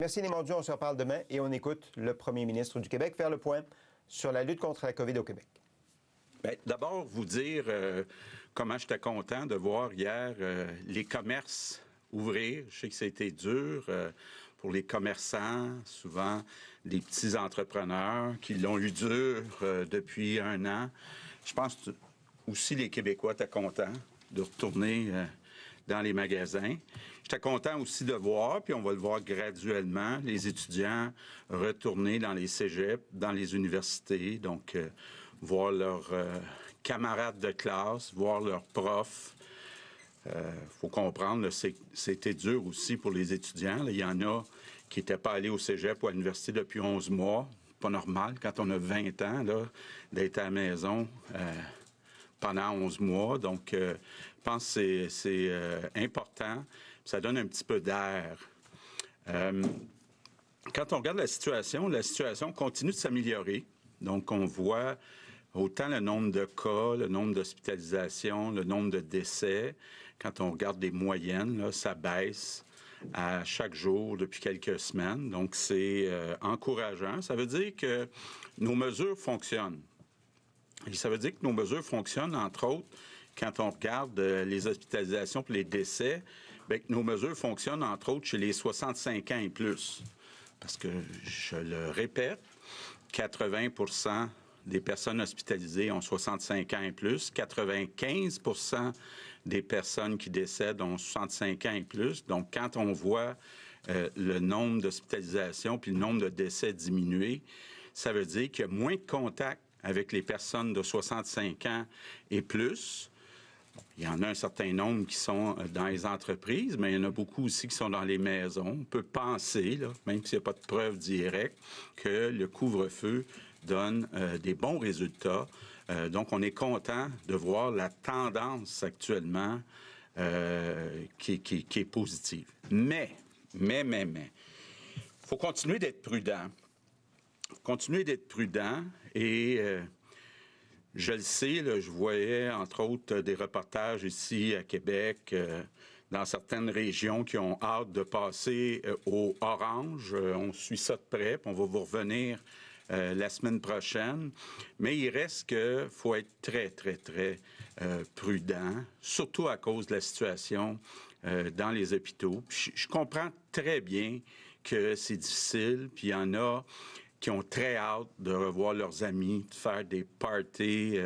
Merci les Mondiaux, on se reparle demain et on écoute le premier ministre du Québec faire le point sur la lutte contre la COVID au Québec. Bien, d'abord, vous dire comment j'étais content de voir hier les commerces ouvrir. Je sais que ça a été dur pour les commerçants, souvent des petits entrepreneurs qui l'ont eu dur depuis un an. Je pense que aussi les Québécois étaient contents de retourner dans les magasins. J'étais content aussi de voir, puis on va le voir graduellement, les étudiants retourner dans les cégeps, dans les universités, donc voir leurs camarades de classe, voir leurs profs. Faut comprendre, là, c'était dur aussi pour les étudiants. Là. Il y en a qui n'étaient pas allés au cégep ou à l'université depuis 11 mois. Pas normal, quand on a 20 ans, là, d'être à la maison pendant 11 mois. Donc, je pense que c'est important. Ça donne un petit peu d'air. Quand on regarde la situation continue de s'améliorer. Donc, on voit autant le nombre de cas, le nombre d'hospitalisations, le nombre de décès. Quand on regarde des moyennes, là, ça baisse à chaque jour depuis quelques semaines. Donc, c'est encourageant. Ça veut dire que nos mesures fonctionnent. Et ça veut dire que nos mesures fonctionnent, entre autres, quand on regarde les hospitalisations et les décès, bien, que nos mesures fonctionnent, entre autres, chez les 65 ans et plus. Parce que, je le répète, 80% des personnes hospitalisées ont 65 ans et plus, 95% des personnes qui décèdent ont 65 ans et plus. Donc, quand on voit le nombre d'hospitalisations puis le nombre de décès diminuer, ça veut dire qu'il y a moins de contacts avec les personnes de 65 ans et plus. Il y en a un certain nombre qui sont dans les entreprises, mais il y en a beaucoup aussi qui sont dans les maisons. On peut penser, là, même s'il n'y a pas de preuve directe, que le couvre-feu donne des bons résultats. Donc, on est content de voir la tendance actuellement qui est positive. Mais, il faut continuer d'être prudent. Et je le sais, là, je voyais entre autres des reportages ici à Québec, dans certaines régions qui ont hâte de passer au orange. On suit ça de près, puis on va vous revenir la semaine prochaine. Mais il reste qu'il faut être très prudent, surtout à cause de la situation dans les hôpitaux. Je comprends très bien que c'est difficile, puis il y en a qui ont très hâte de revoir leurs amis, de faire des parties,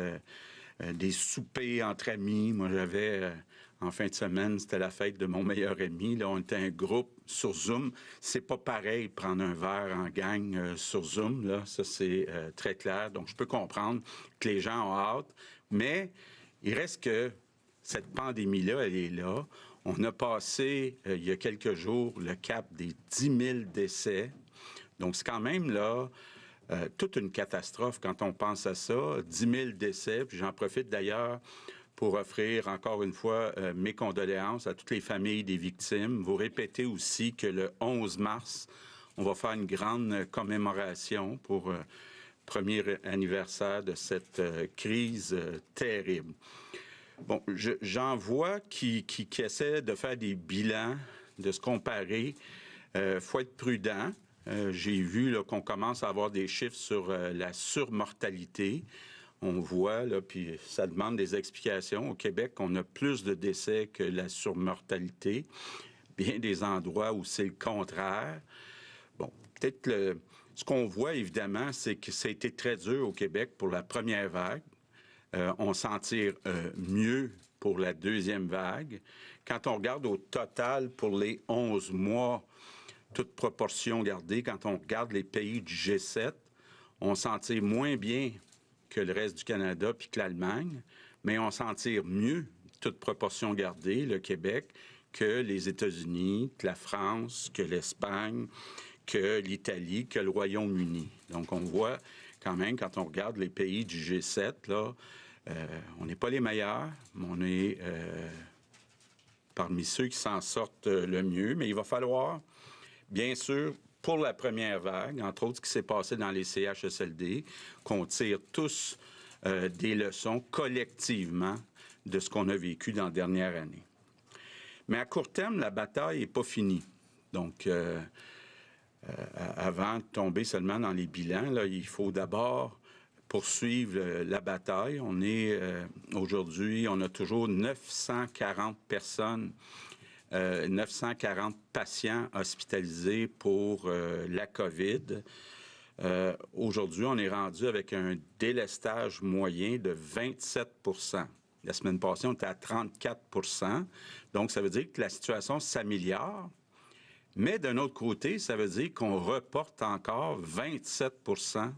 des soupers entre amis. Moi, j'avais, en fin de semaine, c'était la fête de mon meilleur ami. Là, on était un groupe sur Zoom. C'est pas pareil prendre un verre en gang sur Zoom. Là, ça, c'est très clair. Donc, je peux comprendre que les gens ont hâte. Mais il reste que cette pandémie-là, elle est là. On a passé, il y a quelques jours, le cap des 10 000 décès. Donc, c'est quand même, là, toute une catastrophe quand on pense à ça. 10 000 décès. Puis j'en profite d'ailleurs pour offrir encore une fois mes condoléances à toutes les familles des victimes. Vous répétez aussi que le 11 mars, on va faire une grande commémoration pour le premier anniversaire de cette crise terrible. Bon, j'en vois qui essaient de faire des bilans, de se comparer. Faut être prudent. J'ai vu là, qu'on commence à avoir des chiffres sur la surmortalité. On voit, là, puis ça demande des explications. Au Québec, on a plus de décès que la surmortalité. Bien des endroits où c'est le contraire. Bon, peut-être ce qu'on voit, évidemment, c'est que ça a été très dur au Québec pour la première vague. On s'en tire mieux pour la deuxième vague. Quand on regarde au total pour les 11 mois, toute proportion gardée, quand on regarde les pays du G7, on s'en tire moins bien que le reste du Canada puis que l'Allemagne, mais on s'en tire mieux, toute proportion gardée, le Québec, que les États-Unis, que la France, que l'Espagne, que l'Italie, que le Royaume-Uni. Donc, on voit quand même, quand on regarde les pays du G7, là, on n'est pas les meilleurs, mais on est parmi ceux qui s'en sortent le mieux. Mais il va falloir, bien sûr, pour la première vague, entre autres ce qui s'est passé dans les CHSLD, qu'on tire tous des leçons collectivement de ce qu'on a vécu dans la dernière année. Mais à court terme, la bataille n'est pas finie. Donc, avant de tomber seulement dans les bilans, là, il faut d'abord poursuivre la bataille. On est aujourd'hui, on a toujours 940 personnes, 940 patients hospitalisés pour la COVID. Aujourd'hui, on est rendu avec un délestage moyen de 27 %. La semaine passée, on était à 34 %. Donc, ça veut dire que la situation s'améliore. Mais d'un autre côté, ça veut dire qu'on reporte encore 27 %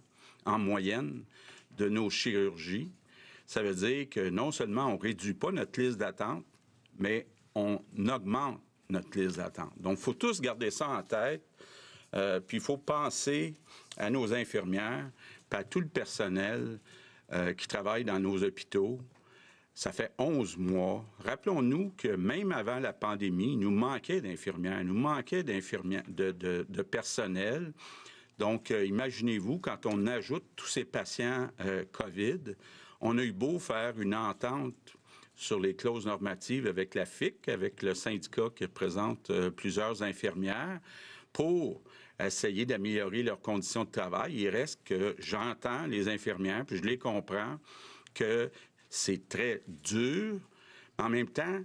en moyenne de nos chirurgies. Ça veut dire que non seulement on ne réduit pas notre liste d'attente, mais on augmente notre liste d'attente. Donc, il faut tous garder ça en tête. Puis, il faut penser à nos infirmières, puis à tout le personnel qui travaille dans nos hôpitaux. Ça fait 11 mois. Rappelons-nous que même avant la pandémie, il nous manquait d'infirmières, il nous manquait de personnel. Donc, imaginez-vous, quand on ajoute tous ces patients COVID, on a eu beau faire une entente sur les clauses normatives avec la FIC, avec le syndicat qui représente plusieurs infirmières, pour essayer d'améliorer leurs conditions de travail. Il reste que j'entends les infirmières, puis je les comprends, que c'est très dur. En même temps,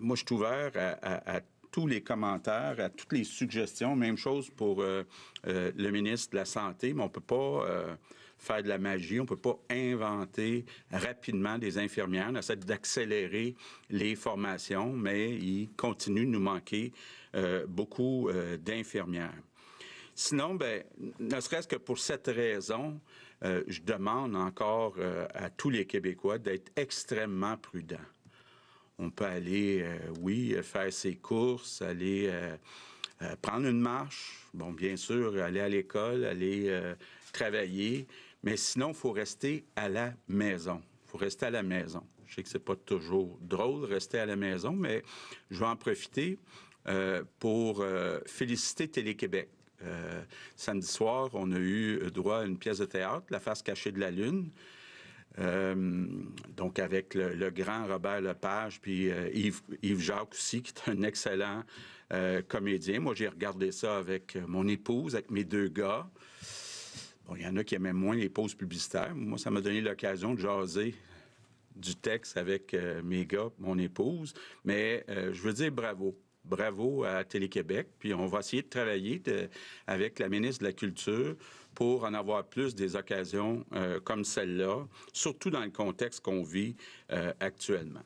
moi, je suis ouvert à tous les commentaires, à toutes les suggestions. Même chose pour le ministre de la Santé, mais on ne peut pas faire de la magie, on ne peut pas inventer rapidement des infirmières. On essaie d'accélérer les formations, mais il continue de nous manquer beaucoup d'infirmières. Sinon, bien, ne serait-ce que pour cette raison, je demande encore à tous les Québécois d'être extrêmement prudents. On peut aller, oui, faire ses courses, aller prendre une marche, bon, bien sûr, aller à l'école, aller travailler, mais sinon, il faut rester à la maison. Il faut rester à la maison. Je sais que c'est pas toujours drôle de rester à la maison, mais je vais en profiter pour féliciter Télé-Québec. Samedi soir, on a eu droit à une pièce de théâtre, La face cachée de la Lune. Donc, avec le grand Robert Lepage, puis Yves Jacques aussi, qui est un excellent comédien. Moi, j'ai regardé ça avec mon épouse, avec mes 2 gars. Bon, il y en a qui aimaient moins les pauses publicitaires. Moi, ça m'a donné l'occasion de jaser du texte avec mes gars, mon épouse. Mais je veux dire bravo. Bravo à Télé-Québec. Puis on va essayer de travailler avec la ministre de la Culture pour en avoir plus des occasions comme celle-là, surtout dans le contexte qu'on vit actuellement.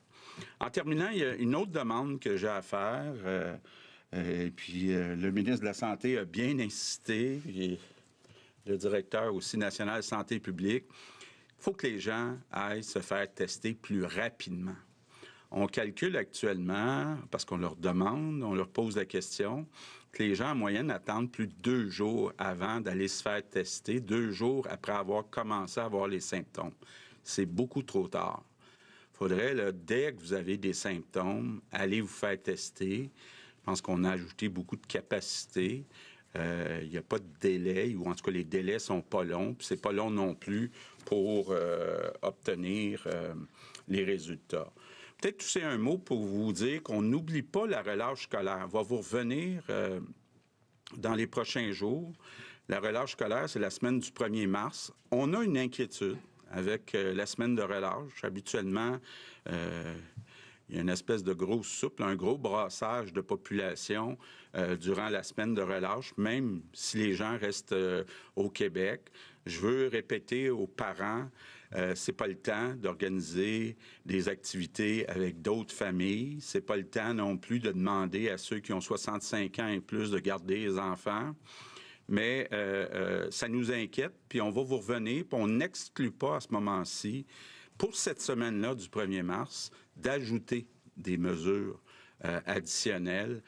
En terminant, il y a une autre demande que j'ai à faire. Et puis le ministre de la Santé a bien insisté, et le directeur aussi national de santé publique. Il faut que les gens aillent se faire tester plus rapidement. On calcule actuellement, parce qu'on leur demande, on leur pose la question, que les gens en moyenne attendent plus de 2 jours avant d'aller se faire tester, 2 jours après avoir commencé à avoir les symptômes. C'est beaucoup trop tard. Il faudrait, là, dès que vous avez des symptômes, aller vous faire tester. Je pense qu'on a ajouté beaucoup de capacité. Il n'y a pas de délai, ou en tout cas, les délais sont pas longs. Puis c'est pas long non plus pour obtenir les résultats. Peut-être tousser un mot pour vous dire qu'on n'oublie pas la relâche scolaire. On va vous revenir dans les prochains jours. La relâche scolaire, c'est la semaine du 1er mars. On a une inquiétude avec la semaine de relâche. Habituellement, il y a une espèce de grosse soupe, un gros brassage de population durant la semaine de relâche, même si les gens restent au Québec. Je veux répéter aux parents, c'est pas le temps d'organiser des activités avec d'autres familles. C'est pas le temps non plus de demander à ceux qui ont 65 ans et plus de garder les enfants. Mais ça nous inquiète, puis on va vous revenir, puis on n'exclut pas à ce moment-ci, pour cette semaine-là du 1er mars, d'ajouter des mesures additionnelles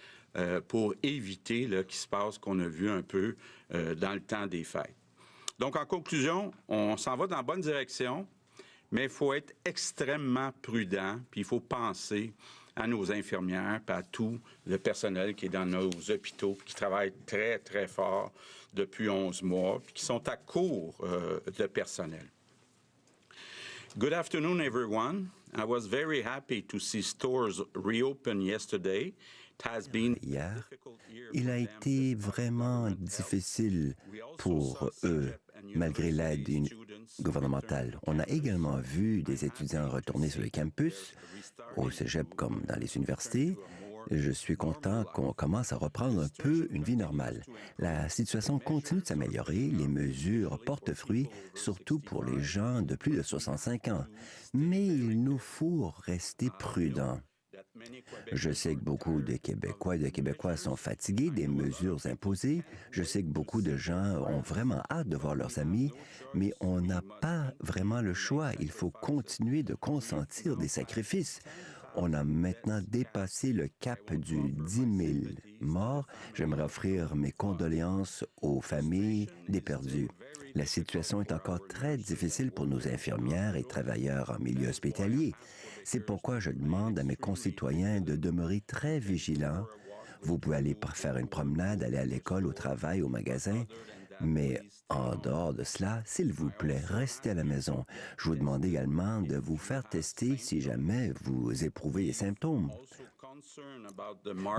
pour éviter qu'il se passe qu'on a vu un peu dans le temps des fêtes. Donc, en conclusion, on s'en va dans la bonne direction, mais il faut être extrêmement prudent, puis il faut penser à nos infirmières, puis à tout le personnel qui est dans nos hôpitaux, qui travaille très, très fort depuis 11 mois, puis qui sont à court de personnel. Good afternoon, everyone. I was very happy to see stores reopen yesterday Hier, il a été vraiment difficile pour eux, malgré l'aide gouvernementale. On a également vu des étudiants retourner sur le campus, au cégep comme dans les universités. Je suis content qu'on commence à reprendre un peu une vie normale. La situation continue de s'améliorer, les mesures portent fruit, surtout pour les gens de plus de 65 ans. Mais il nous faut rester prudents. Je sais que beaucoup de Québécois et de Québécoises sont fatigués des mesures imposées. Je sais que beaucoup de gens ont vraiment hâte de voir leurs amis, mais on n'a pas vraiment le choix. Il faut continuer de consentir des sacrifices. On a maintenant dépassé le cap du 10 000 morts. J'aimerais offrir mes condoléances aux familles des perdus. La situation est encore très difficile pour nos infirmières et travailleurs en milieu hospitalier. C'est pourquoi je demande à mes concitoyens de demeurer très vigilants. Vous pouvez aller faire une promenade, aller à l'école, au travail, au magasin, mais en dehors de cela, s'il vous plaît, restez à la maison. Je vous demande également de vous faire tester si jamais vous éprouvez des symptômes.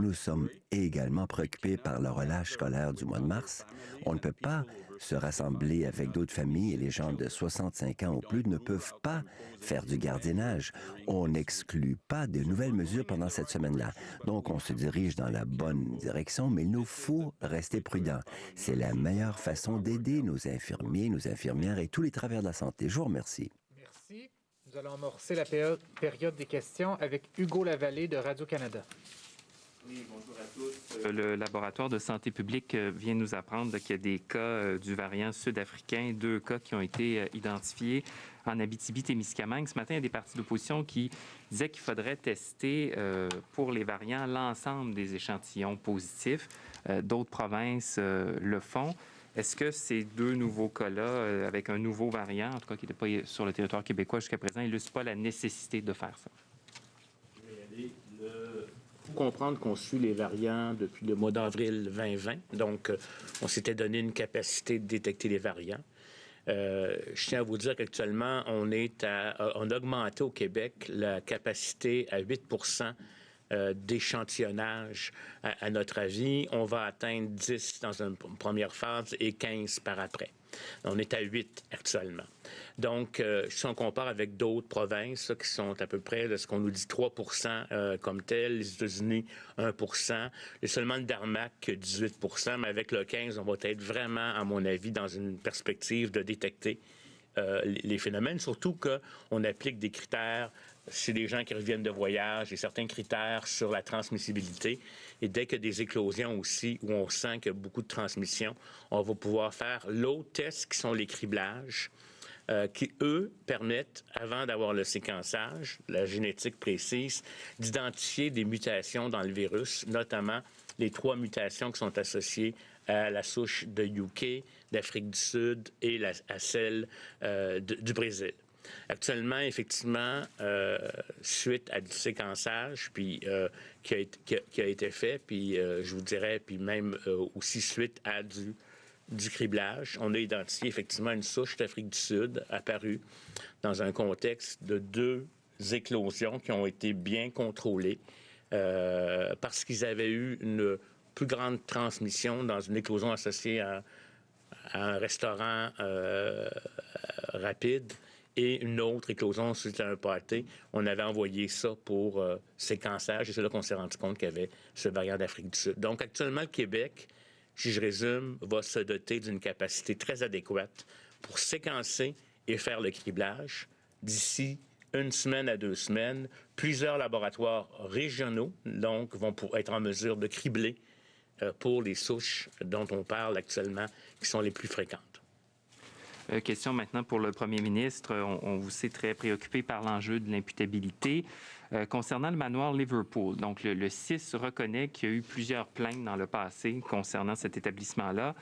Nous sommes également préoccupés par le relâche scolaire du mois de mars. On ne peut pas se rassembler avec d'autres familles et les gens de 65 ans ou plus ne peuvent pas faire du gardiennage. On n'exclut pas de nouvelles mesures pendant cette semaine-là. Donc, on se dirige dans la bonne direction, mais il nous faut rester prudents. C'est la meilleure façon d'aider nos infirmiers, nos infirmières et tous les travailleurs de la santé. Je vous remercie. Merci. Nous allons amorcer la période des questions avec Hugo Lavallée de Radio-Canada. Oui, bonjour à tous. Le laboratoire de santé publique vient nous apprendre qu'il y a des cas du variant sud-africain, 2 cas qui ont été identifiés en Abitibi-Témiscamingue. Ce matin, il y a des partis d'opposition qui disaient qu'il faudrait tester pour les variants l'ensemble des échantillons positifs. D'autres provinces le font. Est-ce que ces 2 nouveaux cas-là, avec un nouveau variant, en tout cas qui n'était pas sur le territoire québécois jusqu'à présent, n'illustrent pas la nécessité de faire ça? Il faut comprendre qu'on suit les variants depuis le mois d'avril 2020. Donc, on s'était donné une capacité de détecter les variants. Je tiens à vous dire qu'actuellement, on a augmenté au Québec la capacité à 8 d'échantillonnage. À notre avis, on va atteindre 10 dans une première phase et 15 par après. On est à 8 actuellement. Donc, si on compare avec d'autres provinces là, qui sont à peu près de ce qu'on nous dit 3 comme tel, les États-Unis 1 et seulement le Danemark 18 mais avec le 15, on va être vraiment, à mon avis, dans une perspective de détecter les phénomènes, surtout qu'on applique des critères chez les gens qui reviennent de voyage et certains critères sur la transmissibilité. Et dès qu'il y a des éclosions aussi, où on sent qu'il y a beaucoup de transmission, on va pouvoir faire l'autre test qui sont les criblages, qui, eux, permettent, avant d'avoir le séquençage, la génétique précise, d'identifier des mutations dans le virus, notamment les 3 mutations qui sont associées à la souche de UK, d'Afrique du Sud et à celle du Brésil. Actuellement, effectivement, suite à du séquençage puis, qui a été fait, puis je vous dirais, puis même aussi suite à du criblage, on a identifié effectivement une souche d'Afrique du Sud apparue dans un contexte de 2 éclosions qui ont été bien contrôlées parce qu'ils avaient eu une plus grande transmission dans une éclosion associée à un restaurant rapide et une autre éclosion suite à un party. On avait envoyé ça pour séquençage et c'est là qu'on s'est rendu compte qu'il y avait ce variant d'Afrique du Sud. Donc actuellement, le Québec, si je résume, va se doter d'une capacité très adéquate pour séquencer et faire le criblage. D'ici 1 semaine à 2 semaines, plusieurs laboratoires régionaux donc, vont être en mesure de cribler pour les souches dont on parle actuellement, qui sont les plus fréquentes. Question maintenant pour le premier ministre. On vous sait très préoccupé par l'enjeu de l'imputabilité. Concernant le manoir Liverpool, donc le CIS reconnaît qu'il y a eu plusieurs plaintes dans le passé concernant cet établissement-là.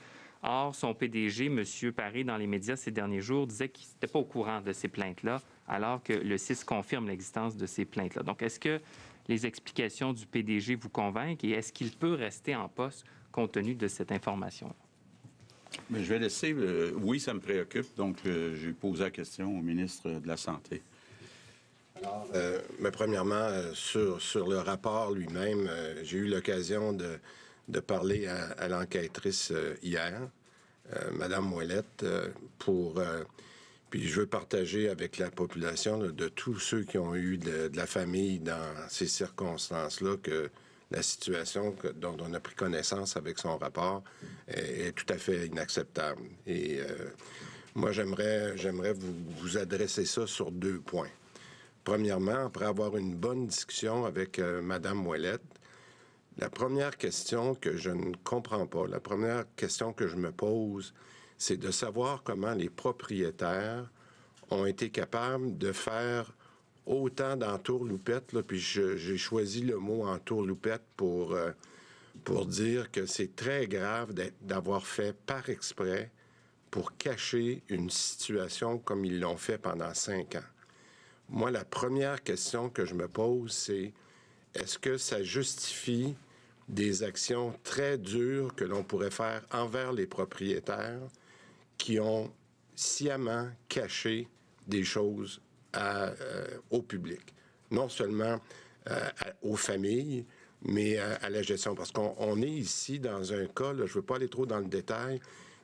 Or, son PDG, M. Paré, dans les médias ces derniers jours, disait qu'il n'était pas au courant de ces plaintes-là, alors que le CIS confirme l'existence de ces plaintes-là. Donc, est-ce que les explications du PDG vous convainquent et est-ce qu'il peut rester en poste compte tenu de cette information-là? Mais je vais laisser... oui, ça me préoccupe. Donc, j'ai posé la question au ministre de la Santé. Mais premièrement, sur le rapport lui-même, j'ai eu l'occasion de parler à l'enquêtrice hier, Madame Ouellette, puis je veux partager avec la population là, de tous ceux qui ont eu de la famille dans ces circonstances-là que la situation dont on a pris connaissance avec son rapport est tout à fait inacceptable. Et moi, j'aimerais vous adresser ça sur 2 points. Premièrement, après avoir une bonne discussion avec Mme Ouellette, la première question que je ne comprends pas, la première question que je me pose, c'est de savoir comment les propriétaires ont été capables de faire autant d'entourloupettes, puis j'ai choisi le mot entourloupette pour dire que c'est très grave d'avoir fait par exprès pour cacher une situation comme ils l'ont fait pendant 5 ans. Moi, la première question que je me pose, c'est est-ce que ça justifie des actions très dures que l'on pourrait faire envers les propriétaires qui ont sciemment caché des choses au public, non seulement aux familles, mais à la gestion. Parce qu'on est ici dans un cas, là, je ne veux pas aller trop dans le détail,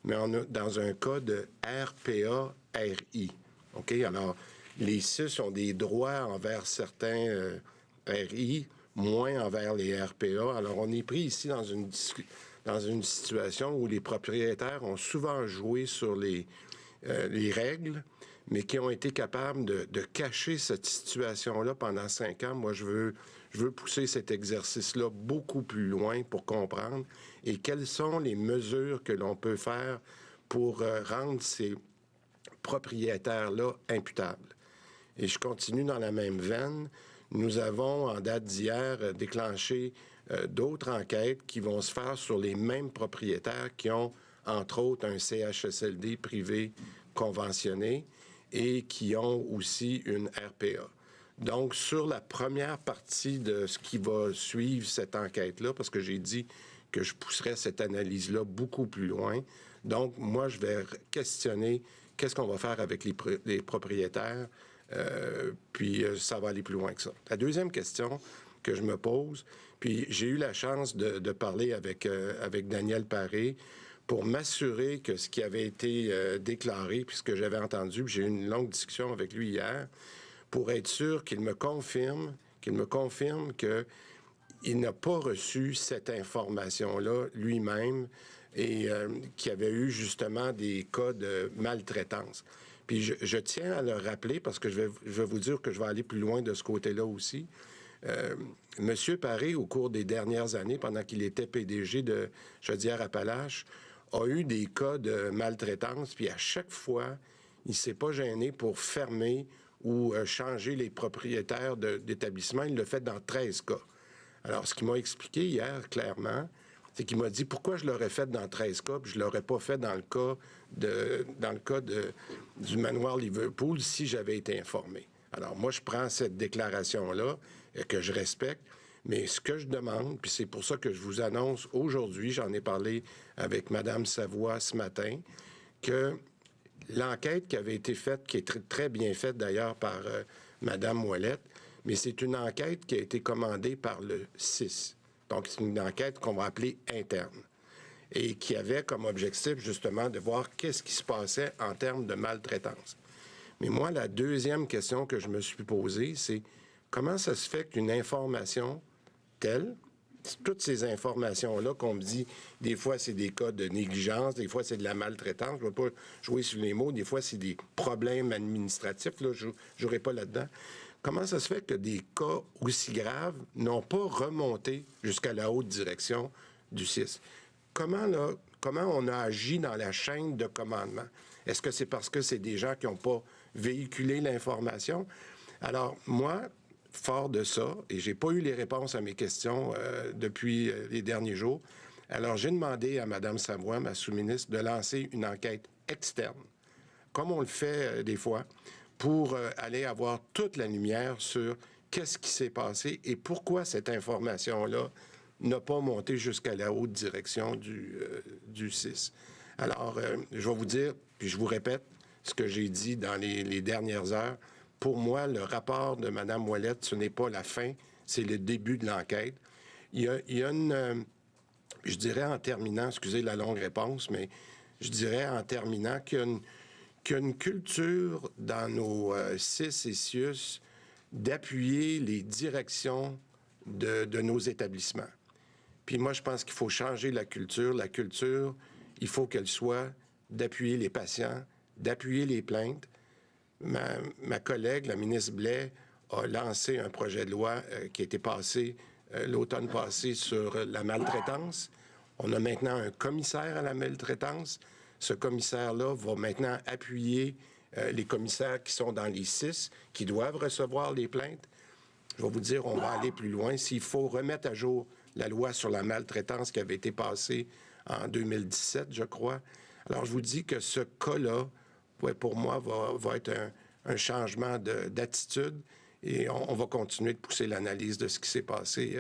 mais on est dans un cas de RPA-RI. OK? Alors, les CIS ont des droits envers certains RI, moins envers les RPA. Alors, on est pris ici dans une situation où les propriétaires ont souvent joué sur les règles, mais qui ont été capables de cacher cette situation-là pendant 5 ans. Moi, je veux pousser cet exercice-là beaucoup plus loin pour comprendre et quelles sont les mesures que l'on peut faire pour rendre ces propriétaires-là imputables. Et je continue dans la même veine. Nous avons, en date d'hier, déclenché d'autres enquêtes qui vont se faire sur les mêmes propriétaires qui ont, entre autres, un CHSLD privé conventionné et qui ont aussi une RPA. Donc, sur la première partie de ce qui va suivre cette enquête-là, parce que j'ai dit que je pousserais cette analyse-là beaucoup plus loin, donc, moi, je vais questionner qu'est-ce qu'on va faire avec les propriétaires, puis ça va aller plus loin que ça. La deuxième question que je me pose, puis j'ai eu la chance de parler avec Daniel Paré pour m'assurer que ce qui avait été déclaré, puis ce que j'avais entendu, puis j'ai eu une longue discussion avec lui hier, pour être sûr qu'il me confirme qu'il n'a pas reçu cette information-là lui-même et qu'il y avait eu justement des cas de maltraitance. Puis je tiens à le rappeler parce que je vais vous dire que je vais aller plus loin de ce côté-là aussi. Monsieur Paré, au cours des dernières années, pendant qu'il était PDG de Chaudière-Appalaches, a eu des cas de maltraitance, puis à chaque fois, il ne s'est pas gêné pour fermer ou changer les propriétaires d'établissements. Il l'a fait dans 13 cas. Alors, ce qu'il m'a expliqué hier, clairement, c'est qu'il m'a dit pourquoi je l'aurais fait dans 13 cas, puis je ne l'aurais pas fait dans le cas du manoir Liverpool si j'avais été informé. Alors, moi, je prends cette déclaration-là, que je respecte, mais ce que je demande, puis c'est pour ça que je vous annonce aujourd'hui, j'en ai parlé avec Mme Savoie ce matin, que l'enquête qui avait été faite, qui est très bien faite d'ailleurs par Mme Ouellette, mais c'est une enquête qui a été commandée par le CIS. Donc, c'est une enquête qu'on va appeler interne et qui avait comme objectif justement de voir qu'est-ce qui se passait en termes de maltraitance. Mais moi, la deuxième question que je me suis posée, c'est comment ça se fait qu'une information telle, toutes ces informations-là qu'on me dit, des fois c'est des cas de négligence, des fois c'est de la maltraitance, je ne vais pas jouer sur les mots, des fois c'est des problèmes administratifs, là, je ne jouerai pas là-dedans. Comment ça se fait que des cas aussi graves n'ont pas remonté jusqu'à la haute direction du CIS? Comment on a agi dans la chaîne de commandement? Est-ce que c'est parce que c'est des gens qui n'ont pas véhiculé l'information? Alors, moi, fort de ça, et j'ai pas eu les réponses à mes questions depuis les derniers jours, alors j'ai demandé à Mme Savoie, ma sous-ministre, de lancer une enquête externe, comme on le fait des fois, pour aller avoir toute la lumière sur qu'est-ce qui s'est passé et pourquoi cette information-là n'a pas monté jusqu'à la haute direction du CIS. Alors, je vais vous dire, puis je vous répète ce que j'ai dit dans les dernières heures. pour moi, le rapport de Mme Ouellette, ce n'est pas la fin, c'est le début de l'enquête. Il y a une... je dirais en terminant, excusez la longue réponse, mais je dirais en terminant qu'il y a une culture dans nos CIS et CIUS d'appuyer les directions de nos établissements. Puis moi, je pense qu'il faut changer la culture. La culture, il faut qu'elle soit d'appuyer les patients, d'appuyer les plaintes. Ma collègue, la ministre Blais, a lancé un projet de loi qui a été passé l'automne passé sur la maltraitance. On a maintenant un commissaire à la maltraitance. Ce commissaire-là va maintenant appuyer les commissaires qui sont dans les CIS, qui doivent recevoir les plaintes. Je vais vous dire, on va aller plus loin. S'il faut remettre à jour la loi sur la maltraitance qui avait été passée en 2017, je crois. Alors, je vous dis que ce cas-là, ouais, pour moi, va être un changement d'attitude et on va continuer de pousser l'analyse de ce qui s'est passé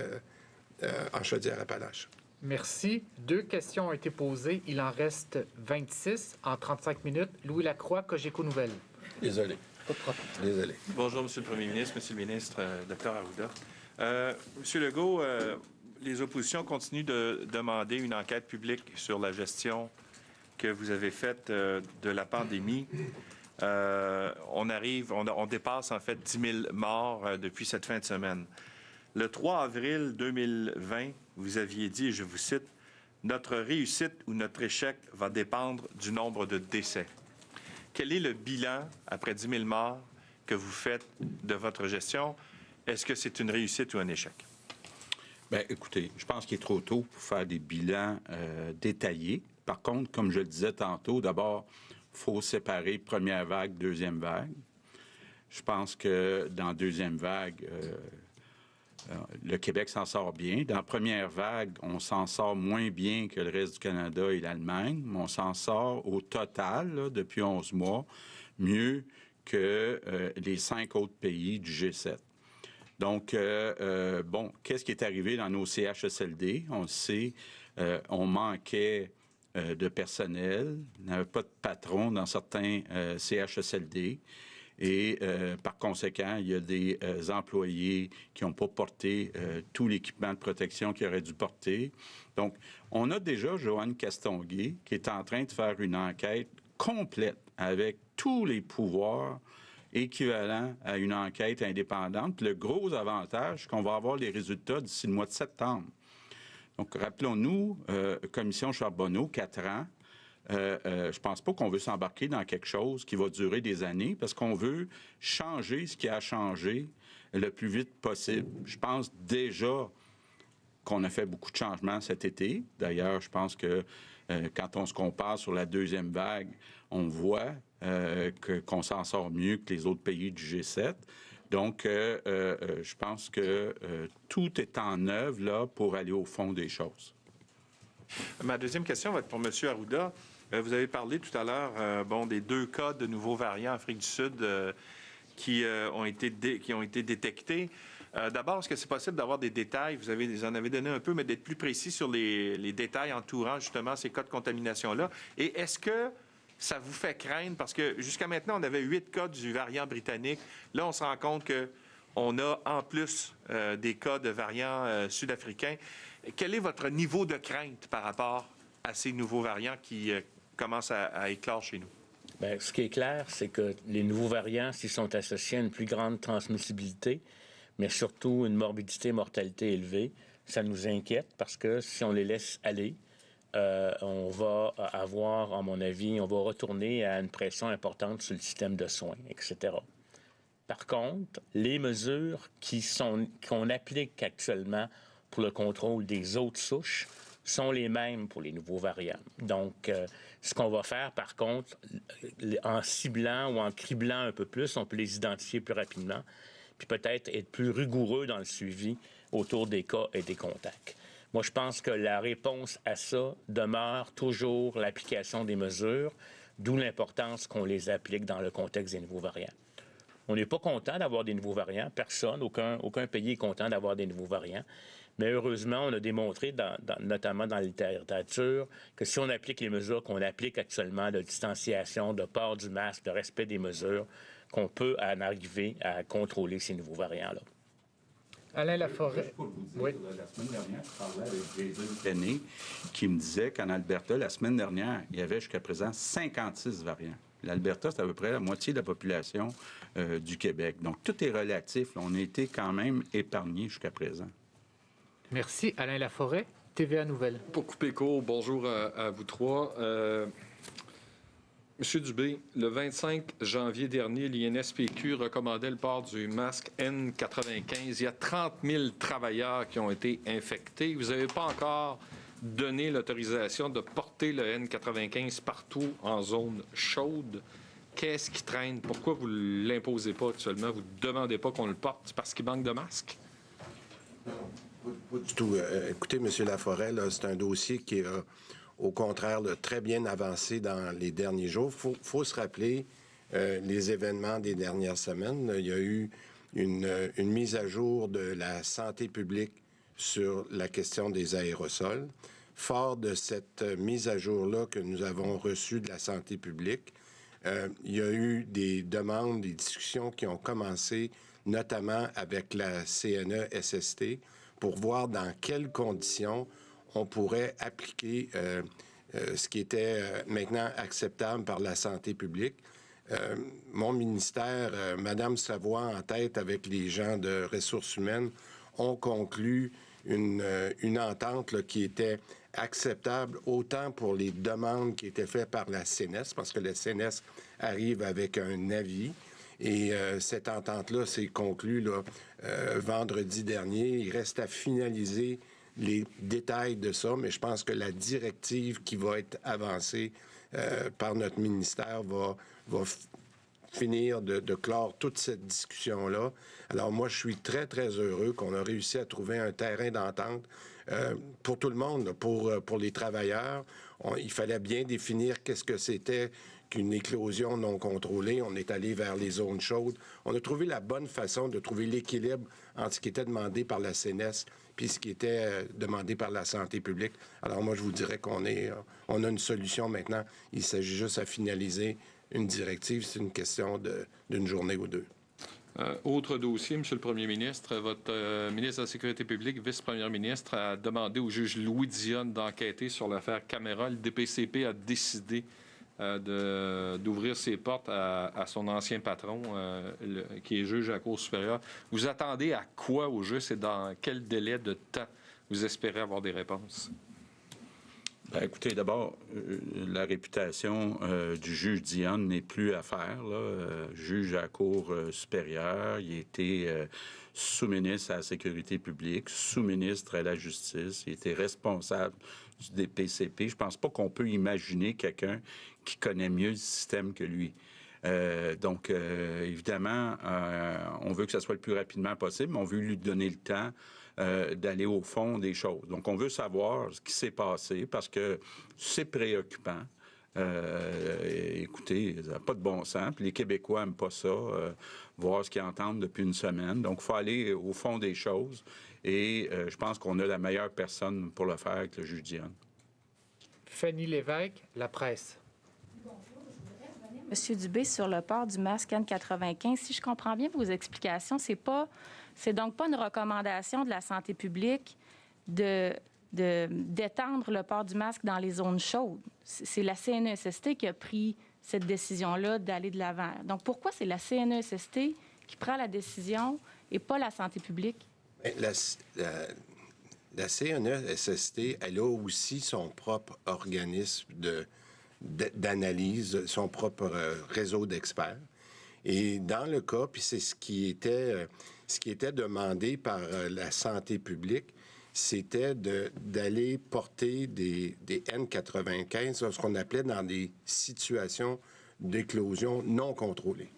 en Chaudière-Appalaches. Merci. 2 questions ont été posées. Il en reste 26 en 35 minutes. Louis Lacroix, Cogeco Nouvelles. Désolé. Pas de problème. Désolé. Bonjour, Monsieur le Premier ministre, Monsieur le ministre, Dr Arruda. Monsieur Legault, les oppositions continuent de demander une enquête publique sur la gestion que vous avez faite de la pandémie. On dépasse en fait 10 000 morts depuis cette fin de semaine. Le 3 avril 2020, vous aviez dit, et je vous cite, « Notre réussite ou notre échec va dépendre du nombre de décès ». Quel est le bilan, après 10 000 morts, que vous faites de votre gestion? Est-ce que c'est une réussite ou un échec? Bien, écoutez, je pense qu'il est trop tôt pour faire des bilans détaillés. Par contre, comme je le disais tantôt, d'abord, il faut séparer première vague, deuxième vague. Je pense que dans la deuxième vague, le Québec s'en sort bien. Dans la première vague, on s'en sort moins bien que le reste du Canada et l'Allemagne, mais on s'en sort au total, là, depuis 11 mois, mieux que les 5 autres pays du G7. Donc, bon, qu'est-ce qui est arrivé dans nos CHSLD? On le sait, on manquait de personnel, il n'y avait pas de patron dans certains CHSLD. Et par conséquent, il y a des employés qui n'ont pas porté tout l'équipement de protection qu'ils auraient dû porter. Donc, on a déjà Joanne Castonguay qui est en train de faire une enquête complète avec tous les pouvoirs équivalents à une enquête indépendante. Le gros avantage, c'est qu'on va avoir les résultats d'ici le mois de septembre. Donc, rappelons-nous, Commission Charbonneau, 4 ans. Je pense pas qu'on veut s'embarquer dans quelque chose qui va durer des années parce qu'on veut changer ce qui a changé le plus vite possible. Je pense déjà qu'on a fait beaucoup de changements cet été. D'ailleurs, je pense que quand on se compare sur la deuxième vague, on voit qu'on s'en sort mieux que les autres pays du G7. Donc, je pense que tout est en œuvre là pour aller au fond des choses. Ma deuxième question va être pour M. Arruda. Vous avez parlé tout à l'heure des 2 cas de nouveaux variants en Afrique du Sud qui ont été détectés. D'abord, est-ce que c'est possible d'avoir des détails? Vous en avez donné un peu, mais d'être plus précis sur les détails entourant justement ces cas de contamination-là. Et est-ce que ça vous fait craindre? Parce que jusqu'à maintenant, on avait 8 cas du variant britannique. Là, on se rend compte qu'on a en plus des cas de variants sud-africains. Quel est votre niveau de crainte par rapport à ces nouveaux variants qui commencent à éclore chez nous? Bien, ce qui est clair, c'est que les nouveaux variants, s'ils sont associés à une plus grande transmissibilité, mais surtout une morbidité et mortalité élevée, ça nous inquiète parce que si on les laisse aller, on va avoir, à mon avis, on va retourner à une pression importante sur le système de soins, etc. Par contre, les mesures qu'on applique actuellement pour le contrôle des autres souches sont les mêmes pour les nouveaux variants. Donc, ce qu'on va faire, par contre, en ciblant ou en criblant un peu plus, on peut les identifier plus rapidement, puis peut-être être plus rigoureux dans le suivi autour des cas et des contacts. Moi, je pense que la réponse à ça demeure toujours l'application des mesures, d'où l'importance qu'on les applique dans le contexte des nouveaux variants. On n'est pas content d'avoir des nouveaux variants. Personne, aucun pays est content d'avoir des nouveaux variants. Mais heureusement, on a démontré, notamment dans la littérature, que si on applique les mesures qu'on applique actuellement de distanciation, de port du masque, de respect des mesures, qu'on peut en arriver à contrôler ces nouveaux variants-là. Alain Laforêt. Oui. La semaine dernière, je parlais avec Jason Kenney qui me disait qu'en Alberta, la semaine dernière, il y avait jusqu'à présent 56 variants. L'Alberta, c'est à peu près la moitié de la population du Québec. Donc, tout est relatif. On a été quand même épargnés jusqu'à présent. Merci. Alain Laforêt, TVA Nouvelles. Pour couper court, bonjour à vous trois. Monsieur Dubé, le 25 janvier dernier, l'INSPQ recommandait le port du masque N95. Il y a 30 000 travailleurs qui ont été infectés. Vous n'avez pas encore donné l'autorisation de porter le N95 partout en zone chaude. Qu'est-ce qui traîne? Pourquoi vous ne l'imposez pas actuellement? Vous ne demandez pas qu'on le porte? C'est parce qu'il manque de masques? Pas du tout. Écoutez, M. Laforêt, là, c'est un dossier qui est, au contraire, là, très bien avancé dans les derniers jours. Faut se rappeler les événements des dernières semaines. Il y a eu une mise à jour de la santé publique sur la question des aérosols. Fort de cette mise à jour-là que nous avons reçue de la santé publique, il y a eu des demandes, des discussions qui ont commencé, notamment avec la CNE-SST, pour voir dans quelles conditions on pourrait appliquer ce qui était maintenant acceptable par la santé publique. Mon ministère, Madame Savoie en tête avec les gens de ressources humaines, ont conclu une entente là, qui était acceptable autant pour les demandes qui étaient faites par la CNES, parce que la CNES arrive avec un avis. Et cette entente-là s'est conclue là, vendredi dernier. Il reste à finaliser les détails de ça, mais je pense que la directive qui va être avancée par notre ministère va finir de clore toute cette discussion-là. Alors moi, je suis très, très heureux qu'on a réussi à trouver un terrain d'entente pour tout le monde, là, pour les travailleurs. Il fallait bien définir qu'est-ce que c'était qu'une éclosion non contrôlée. On est allé vers les zones chaudes. On a trouvé la bonne façon de trouver l'équilibre entre ce qui était demandé par la CNES puis ce qui était demandé par la santé publique. Alors moi, je vous dirais qu'on a une solution maintenant. Il s'agit juste à finaliser une directive. C'est une question d'une journée ou deux. Autre dossier, Monsieur le Premier ministre, votre ministre de la Sécurité publique, vice-premier ministre, a demandé au juge Louis Dionne d'enquêter sur l'affaire Caméra. Le DPCP a décidé d'ouvrir ses portes à son ancien patron, qui est juge à la Cour supérieure. Vous attendez à quoi au juste et dans quel délai de temps vous espérez avoir des réponses? Bien, écoutez, d'abord, la réputation du juge Dionne n'est plus à faire. Là. Juge à la Cour supérieure, il était sous-ministre à la Sécurité publique, sous-ministre à la Justice, il était responsable du DPCP. Je pense pas qu'on peut imaginer quelqu'un qui connaît mieux le système que lui. Donc, évidemment, on veut que ça soit le plus rapidement possible, mais on veut lui donner le temps d'aller au fond des choses. Donc, on veut savoir ce qui s'est passé parce que c'est préoccupant. Écoutez, ça n'a pas de bon sens. Puis les Québécois n'aiment pas ça, voir ce qu'ils entendent depuis une semaine. Donc, il faut aller au fond des choses. Et je pense qu'on a la meilleure personne pour le faire avec le juge Dionne. Fanny Lévesque, La Presse. Monsieur Dubé, sur le port du masque N95, si je comprends bien vos explications, c'est donc pas une recommandation de la santé publique d'étendre le port du masque dans les zones chaudes. C'est la CNESST qui a pris cette décision-là d'aller de l'avant. Donc, pourquoi c'est la CNESST qui prend la décision et pas la santé publique? La CNESST, elle a aussi son propre organisme d'analyse, son propre réseau d'experts. Et dans le cas, puis c'est ce qui était demandé par la santé publique, c'était d'aller porter des N95, ce qu'on appelait dans des situations d'éclosion non contrôlée.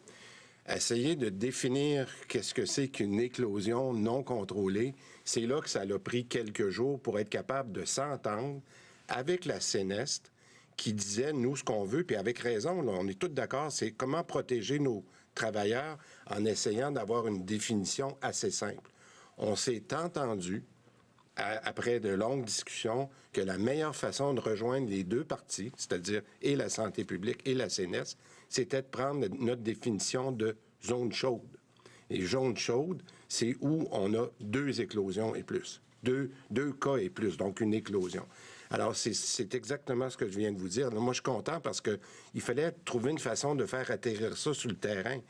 Essayer de définir qu'est-ce que c'est qu'une éclosion non contrôlée, c'est là que ça a pris quelques jours pour être capable de s'entendre avec la CNEST qui disait, nous, ce qu'on veut, puis avec raison, là, on est tous d'accord, c'est comment protéger nos travailleurs en essayant d'avoir une définition assez simple. On s'est entendu après de longues discussions, que la meilleure façon de rejoindre les deux parties, c'est-à-dire et la santé publique et la CNES, c'était de prendre notre définition de zone chaude. Et zone chaude, c'est où on a 2 éclosions et plus. Deux cas et plus, donc une éclosion. Alors, c'est exactement ce que je viens de vous dire. Là, moi, je suis content parce qu'il fallait trouver une façon de faire atterrir ça sur le terrain.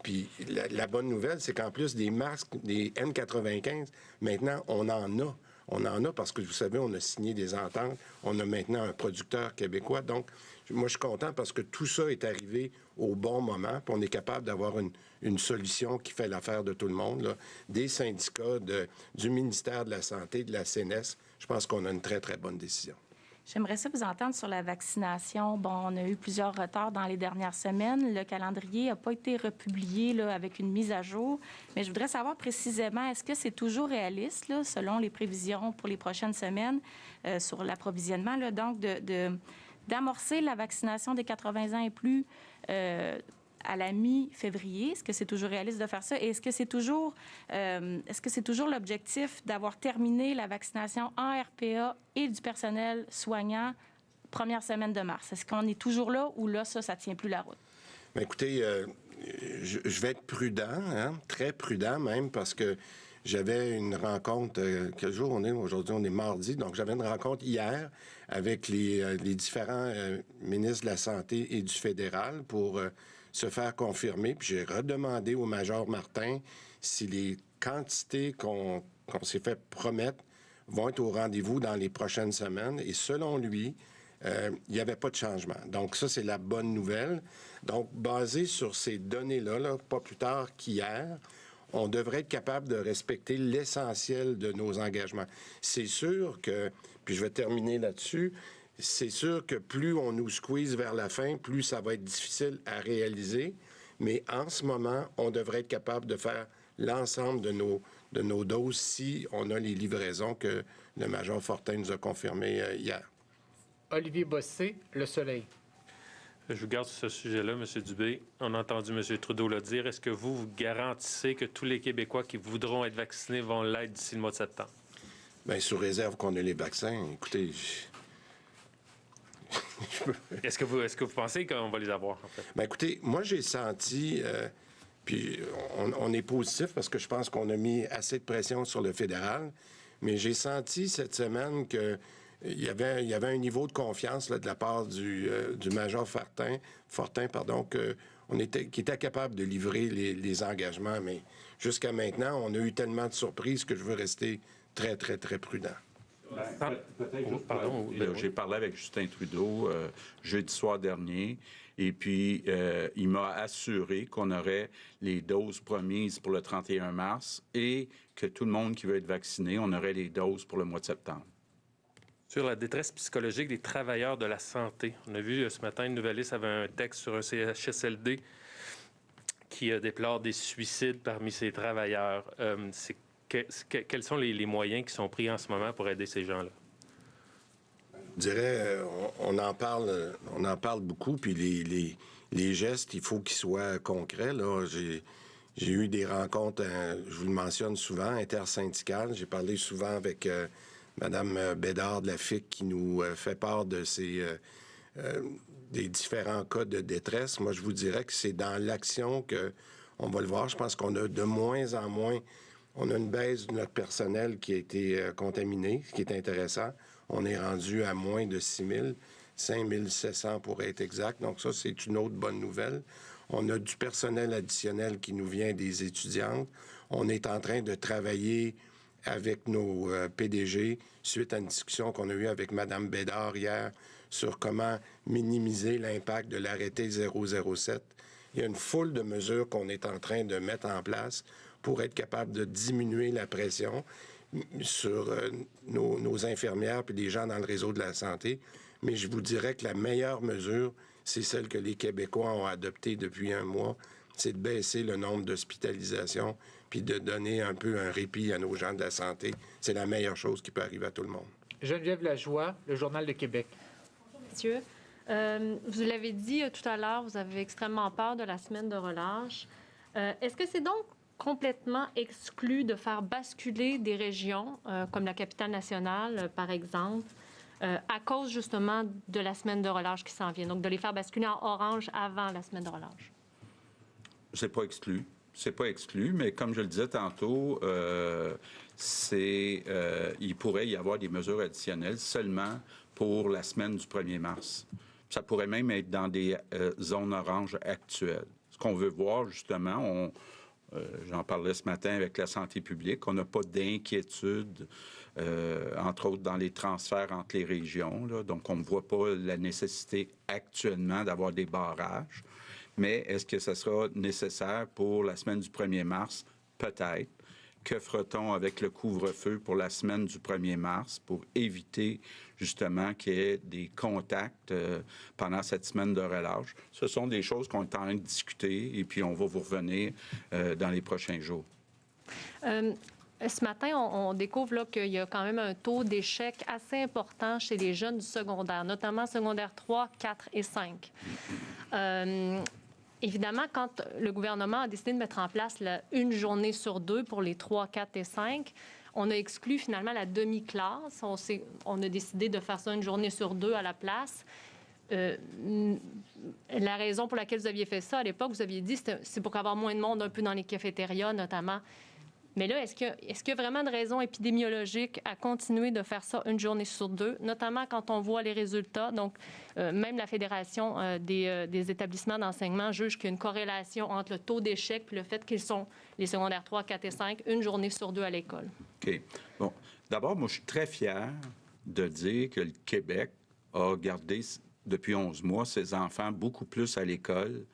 Puis la bonne nouvelle, c'est qu'en plus des masques, des N95, maintenant, on en a. On en a parce que, vous savez, on a signé des ententes. On a maintenant un producteur québécois. Donc, moi, je suis content parce que tout ça est arrivé au bon moment. Puis on est capable d'avoir une solution qui fait l'affaire de tout le monde, là. Des syndicats, du ministère de la Santé, de la CNES. Je pense qu'on a une très, très bonne décision. J'aimerais ça vous entendre sur la vaccination. Bon, on a eu plusieurs retards dans les dernières semaines. Le calendrier n'a pas été republié là, avec une mise à jour. Mais je voudrais savoir précisément, est-ce que c'est toujours réaliste, là, selon les prévisions pour les prochaines semaines, sur l'approvisionnement, là, donc d'amorcer la vaccination des 80 ans et plus à la mi-février? Est-ce que c'est toujours réaliste de faire ça? Et est-ce que c'est toujours l'objectif d'avoir terminé la vaccination en RPA et du personnel soignant première semaine de mars? Est-ce qu'on est toujours là ou là, ça tient plus la route? Bien, écoutez, je vais être prudent, hein, très prudent même, parce que j'avais une rencontre, quel jour on est? Aujourd'hui, on est mardi, donc j'avais une rencontre hier avec les différents ministres de la Santé et du fédéral pour se faire confirmer. Puis j'ai redemandé au major Martin si les quantités qu'on s'est fait promettre vont être au rendez-vous dans les prochaines semaines. Et selon lui, il n'y avait pas de changement. Donc ça, c'est la bonne nouvelle. Donc, basé sur ces données-là, là, pas plus tard qu'hier, on devrait être capable de respecter l'essentiel de nos engagements. C'est sûr que, puis je vais terminer là-dessus, c'est sûr que plus on nous squeeze vers la fin, plus ça va être difficile à réaliser. Mais en ce moment, on devrait être capable de faire l'ensemble de nos doses si on a les livraisons que le major Fortin nous a confirmées hier. Olivier Bossé, Le Soleil. Je vous garde sur ce sujet-là, M. Dubé. On a entendu M. Trudeau le dire. Est-ce que vous garantissez que tous les Québécois qui voudront être vaccinés vont l'être d'ici le mois de septembre? Bien, sous réserve qu'on ait les vaccins. Écoutez, Est-ce que vous pensez qu'on va les avoir, en fait? Bien, écoutez, moi, j'ai senti, puis on est positif parce que je pense qu'on a mis assez de pression sur le fédéral, mais j'ai senti cette semaine qu'il y avait un niveau de confiance là, de la part du major Fortin, qui était capable de livrer les engagements, mais jusqu'à maintenant, on a eu tellement de surprises que je veux rester très, très, très prudent. J'ai parlé avec Justin Trudeau jeudi soir dernier et puis il m'a assuré qu'on aurait les doses promises pour le 31 mars et que tout le monde qui veut être vacciné, on aurait les doses pour le mois de septembre. Sur la détresse psychologique des travailleurs de la santé, on a vu ce matin, une Nouvelliste avait un texte sur un CHSLD qui déplore des suicides parmi ces travailleurs. Quels sont les moyens qui sont pris en ce moment pour aider ces gens-là? Je dirais, on en parle beaucoup, puis les gestes, il faut qu'ils soient concrets. Là, j'ai eu des rencontres, je vous le mentionne souvent, intersyndicales. J'ai parlé souvent avec Mme Bédard de la FIC qui nous fait part de des différents cas de détresse. Moi, je vous dirais que c'est dans l'action qu'on va le voir. Je pense qu'on a de moins en moins. On a une baisse de notre personnel qui a été contaminé, ce qui est intéressant. On est rendu à moins de 6 000, 5 700 pour être exact. Donc ça, c'est une autre bonne nouvelle. On a du personnel additionnel qui nous vient des étudiantes. On est en train de travailler avec nos PDG suite à une discussion qu'on a eue avec Mme Bédard hier sur comment minimiser l'impact de l'arrêté 007. Il y a une foule de mesures qu'on est en train de mettre en place pour être capable de diminuer la pression sur nos infirmières et les gens dans le réseau de la santé. Mais je vous dirais que la meilleure mesure, c'est celle que les Québécois ont adoptée depuis un mois, c'est de baisser le nombre d'hospitalisations puis de donner un peu un répit à nos gens de la santé. C'est la meilleure chose qui peut arriver à tout le monde. Geneviève Lajoie, le Journal de Québec. Bonjour, messieurs. Vous l'avez dit tout à l'heure, vous avez extrêmement peur de la semaine de relâche. Est-ce que c'est donc complètement exclu de faire basculer des régions, comme la capitale nationale, par exemple, à cause justement de la semaine de relâche qui s'en vient. Donc, de les faire basculer en orange avant la semaine de relâche. C'est pas exclu. C'est pas exclu, mais comme je le disais tantôt, il pourrait y avoir des mesures additionnelles seulement pour la semaine du 1er mars. Ça pourrait même être dans des zones oranges actuelles. Ce qu'on veut voir, justement, j'en parlais ce matin avec la santé publique, on n'a pas d'inquiétude, entre autres dans les transferts entre les régions. Là. Donc, on ne voit pas la nécessité actuellement d'avoir des barrages. Mais est-ce que ça sera nécessaire pour la semaine du 1er mars? Peut-être. Que fera-t-on avec le couvre-feu pour la semaine du 1er mars pour éviter justement qu'il y ait des contacts pendant cette semaine de relâche? Ce sont des choses qu'on est en train de discuter et puis on va vous revenir dans les prochains jours. Ce matin, on découvre qu'il y a quand même un taux d'échec assez important chez les jeunes du secondaire, notamment secondaire 3, 4 et 5. Évidemment, quand le gouvernement a décidé de mettre en place une journée sur 2 pour les 3, 4 et 5, on a exclu finalement la demi-classe. On a décidé de faire ça une journée sur 2 à la place. La raison pour laquelle vous aviez fait ça à l'époque, vous aviez dit que c'est pour avoir moins de monde un peu dans les cafétérias notamment. Mais là, est-ce qu'il y a vraiment de raison épidémiologique à continuer de faire ça une journée sur 2, notamment quand on voit les résultats? Donc, même la Fédération des établissements d'enseignement juge qu'il y a une corrélation entre le taux d'échec et le fait qu'ils sont, les secondaires 3, 4 et 5, une journée sur 2 à l'école. OK. Bon. D'abord, moi, je suis très fier de dire que le Québec a gardé, depuis 11 mois, ses enfants beaucoup plus à l'école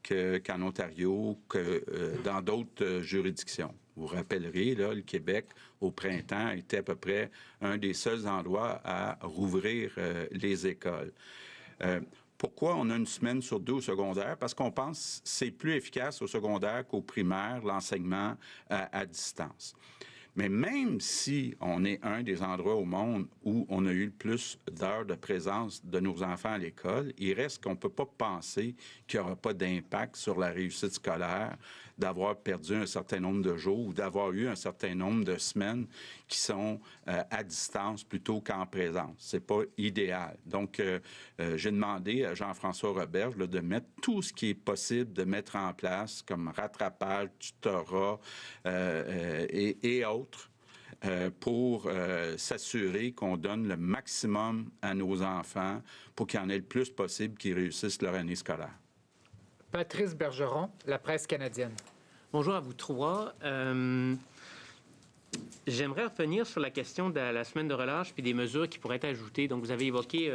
qu'en Ontario, que dans d'autres juridictions. Vous vous rappellerez, là, le Québec, au printemps, était à peu près un des seuls endroits à rouvrir les écoles. Pourquoi on a une semaine sur 2 au secondaire? Parce qu'on pense que c'est plus efficace au secondaire qu'au primaire, l'enseignement à distance. Mais même si on est un des endroits au monde où on a eu le plus d'heures de présence de nos enfants à l'école, il reste qu'on ne peut pas penser qu'il n'y aura pas d'impact sur la réussite scolaire d'avoir perdu un certain nombre de jours ou d'avoir eu un certain nombre de semaines qui sont à distance plutôt qu'en présence. C'est pas idéal. Donc, j'ai demandé à Jean-François Roberge là, de mettre tout ce qui est possible de mettre en place comme rattrapage, tutorat et autres pour s'assurer qu'on donne le maximum à nos enfants pour qu'il y en ait le plus possible qui réussissent leur année scolaire. Patrice Bergeron, La Presse canadienne. Bonjour à vous trois. J'aimerais revenir sur la question de la semaine de relâche puis des mesures qui pourraient être ajoutées. Donc, vous avez évoqué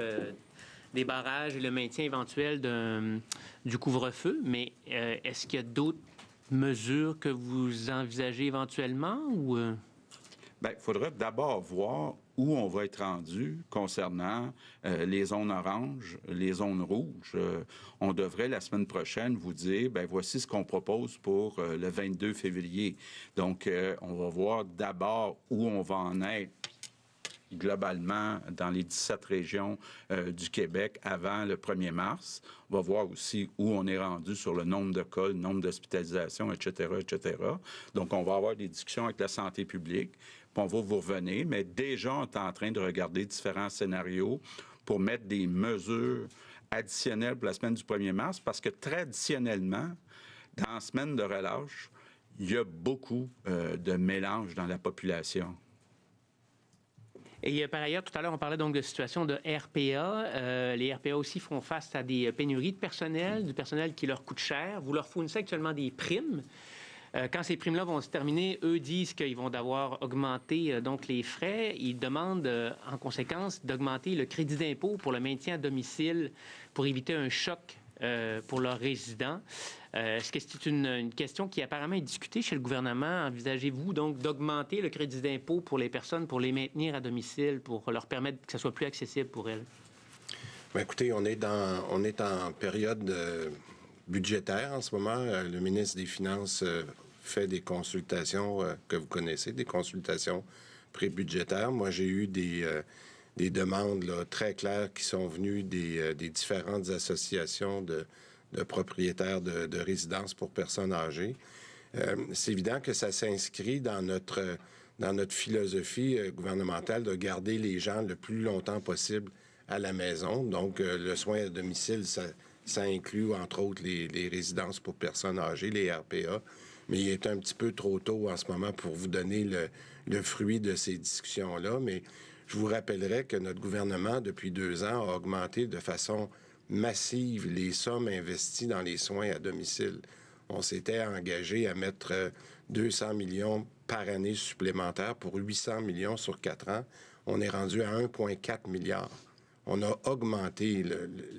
des barrages et le maintien éventuel du couvre-feu, mais est-ce qu'il y a d'autres mesures que vous envisagez éventuellement ou... Bien, il faudra d'abord voir où on va être rendu concernant les zones oranges, les zones rouges. On devrait, la semaine prochaine, vous dire, bien, voici ce qu'on propose pour le 22 février. Donc, on va voir d'abord où on va en être globalement dans les 17 régions du Québec avant le 1er mars. On va voir aussi où on est rendu sur le nombre de cas, le nombre d'hospitalisations, etc., etc. Donc, on va avoir des discussions avec la santé publique. Puis on va vous revenir, mais déjà, on est en train de regarder différents scénarios pour mettre des mesures additionnelles pour la semaine du 1er mars, parce que traditionnellement, dans la semaine de relâche, il y a beaucoup de mélange dans la population. Et par ailleurs, tout à l'heure, on parlait donc de situation de RPA. Les RPA aussi font face à des pénuries de personnel, du personnel qui leur coûte cher. Vous leur fournissez actuellement des primes. Quand ces primes-là vont se terminer, eux disent qu'ils vont devoir augmenter donc les frais. Ils demandent en conséquence d'augmenter le crédit d'impôt pour le maintien à domicile pour éviter un choc pour leurs résidents. Est-ce que c'est une question qui apparemment est discutée chez le gouvernement? Envisagez-vous donc d'augmenter le crédit d'impôt pour les personnes, pour les maintenir à domicile, pour leur permettre que ça soit plus accessible pour elles? Bien, écoutez, on est en période budgétaire en ce moment. Le ministre des Finances fait des consultations que vous connaissez, des consultations prébudgétaires. Moi, j'ai eu des demandes là, très claires qui sont venues des différentes associations de propriétaires de résidences pour personnes âgées. C'est évident que ça s'inscrit dans notre philosophie gouvernementale de garder les gens le plus longtemps possible à la maison. Donc, le soin à domicile, ça inclut, entre autres, les résidences pour personnes âgées, les RPA. Mais il est un petit peu trop tôt en ce moment pour vous donner le fruit de ces discussions-là. Mais je vous rappellerai que notre gouvernement, depuis 2 ans, a augmenté de façon massive les sommes investies dans les soins à domicile. On s'était engagé à mettre 200 millions par année supplémentaires pour 800 millions sur 4 ans. On est rendu à 1,4 milliard. On a augmenté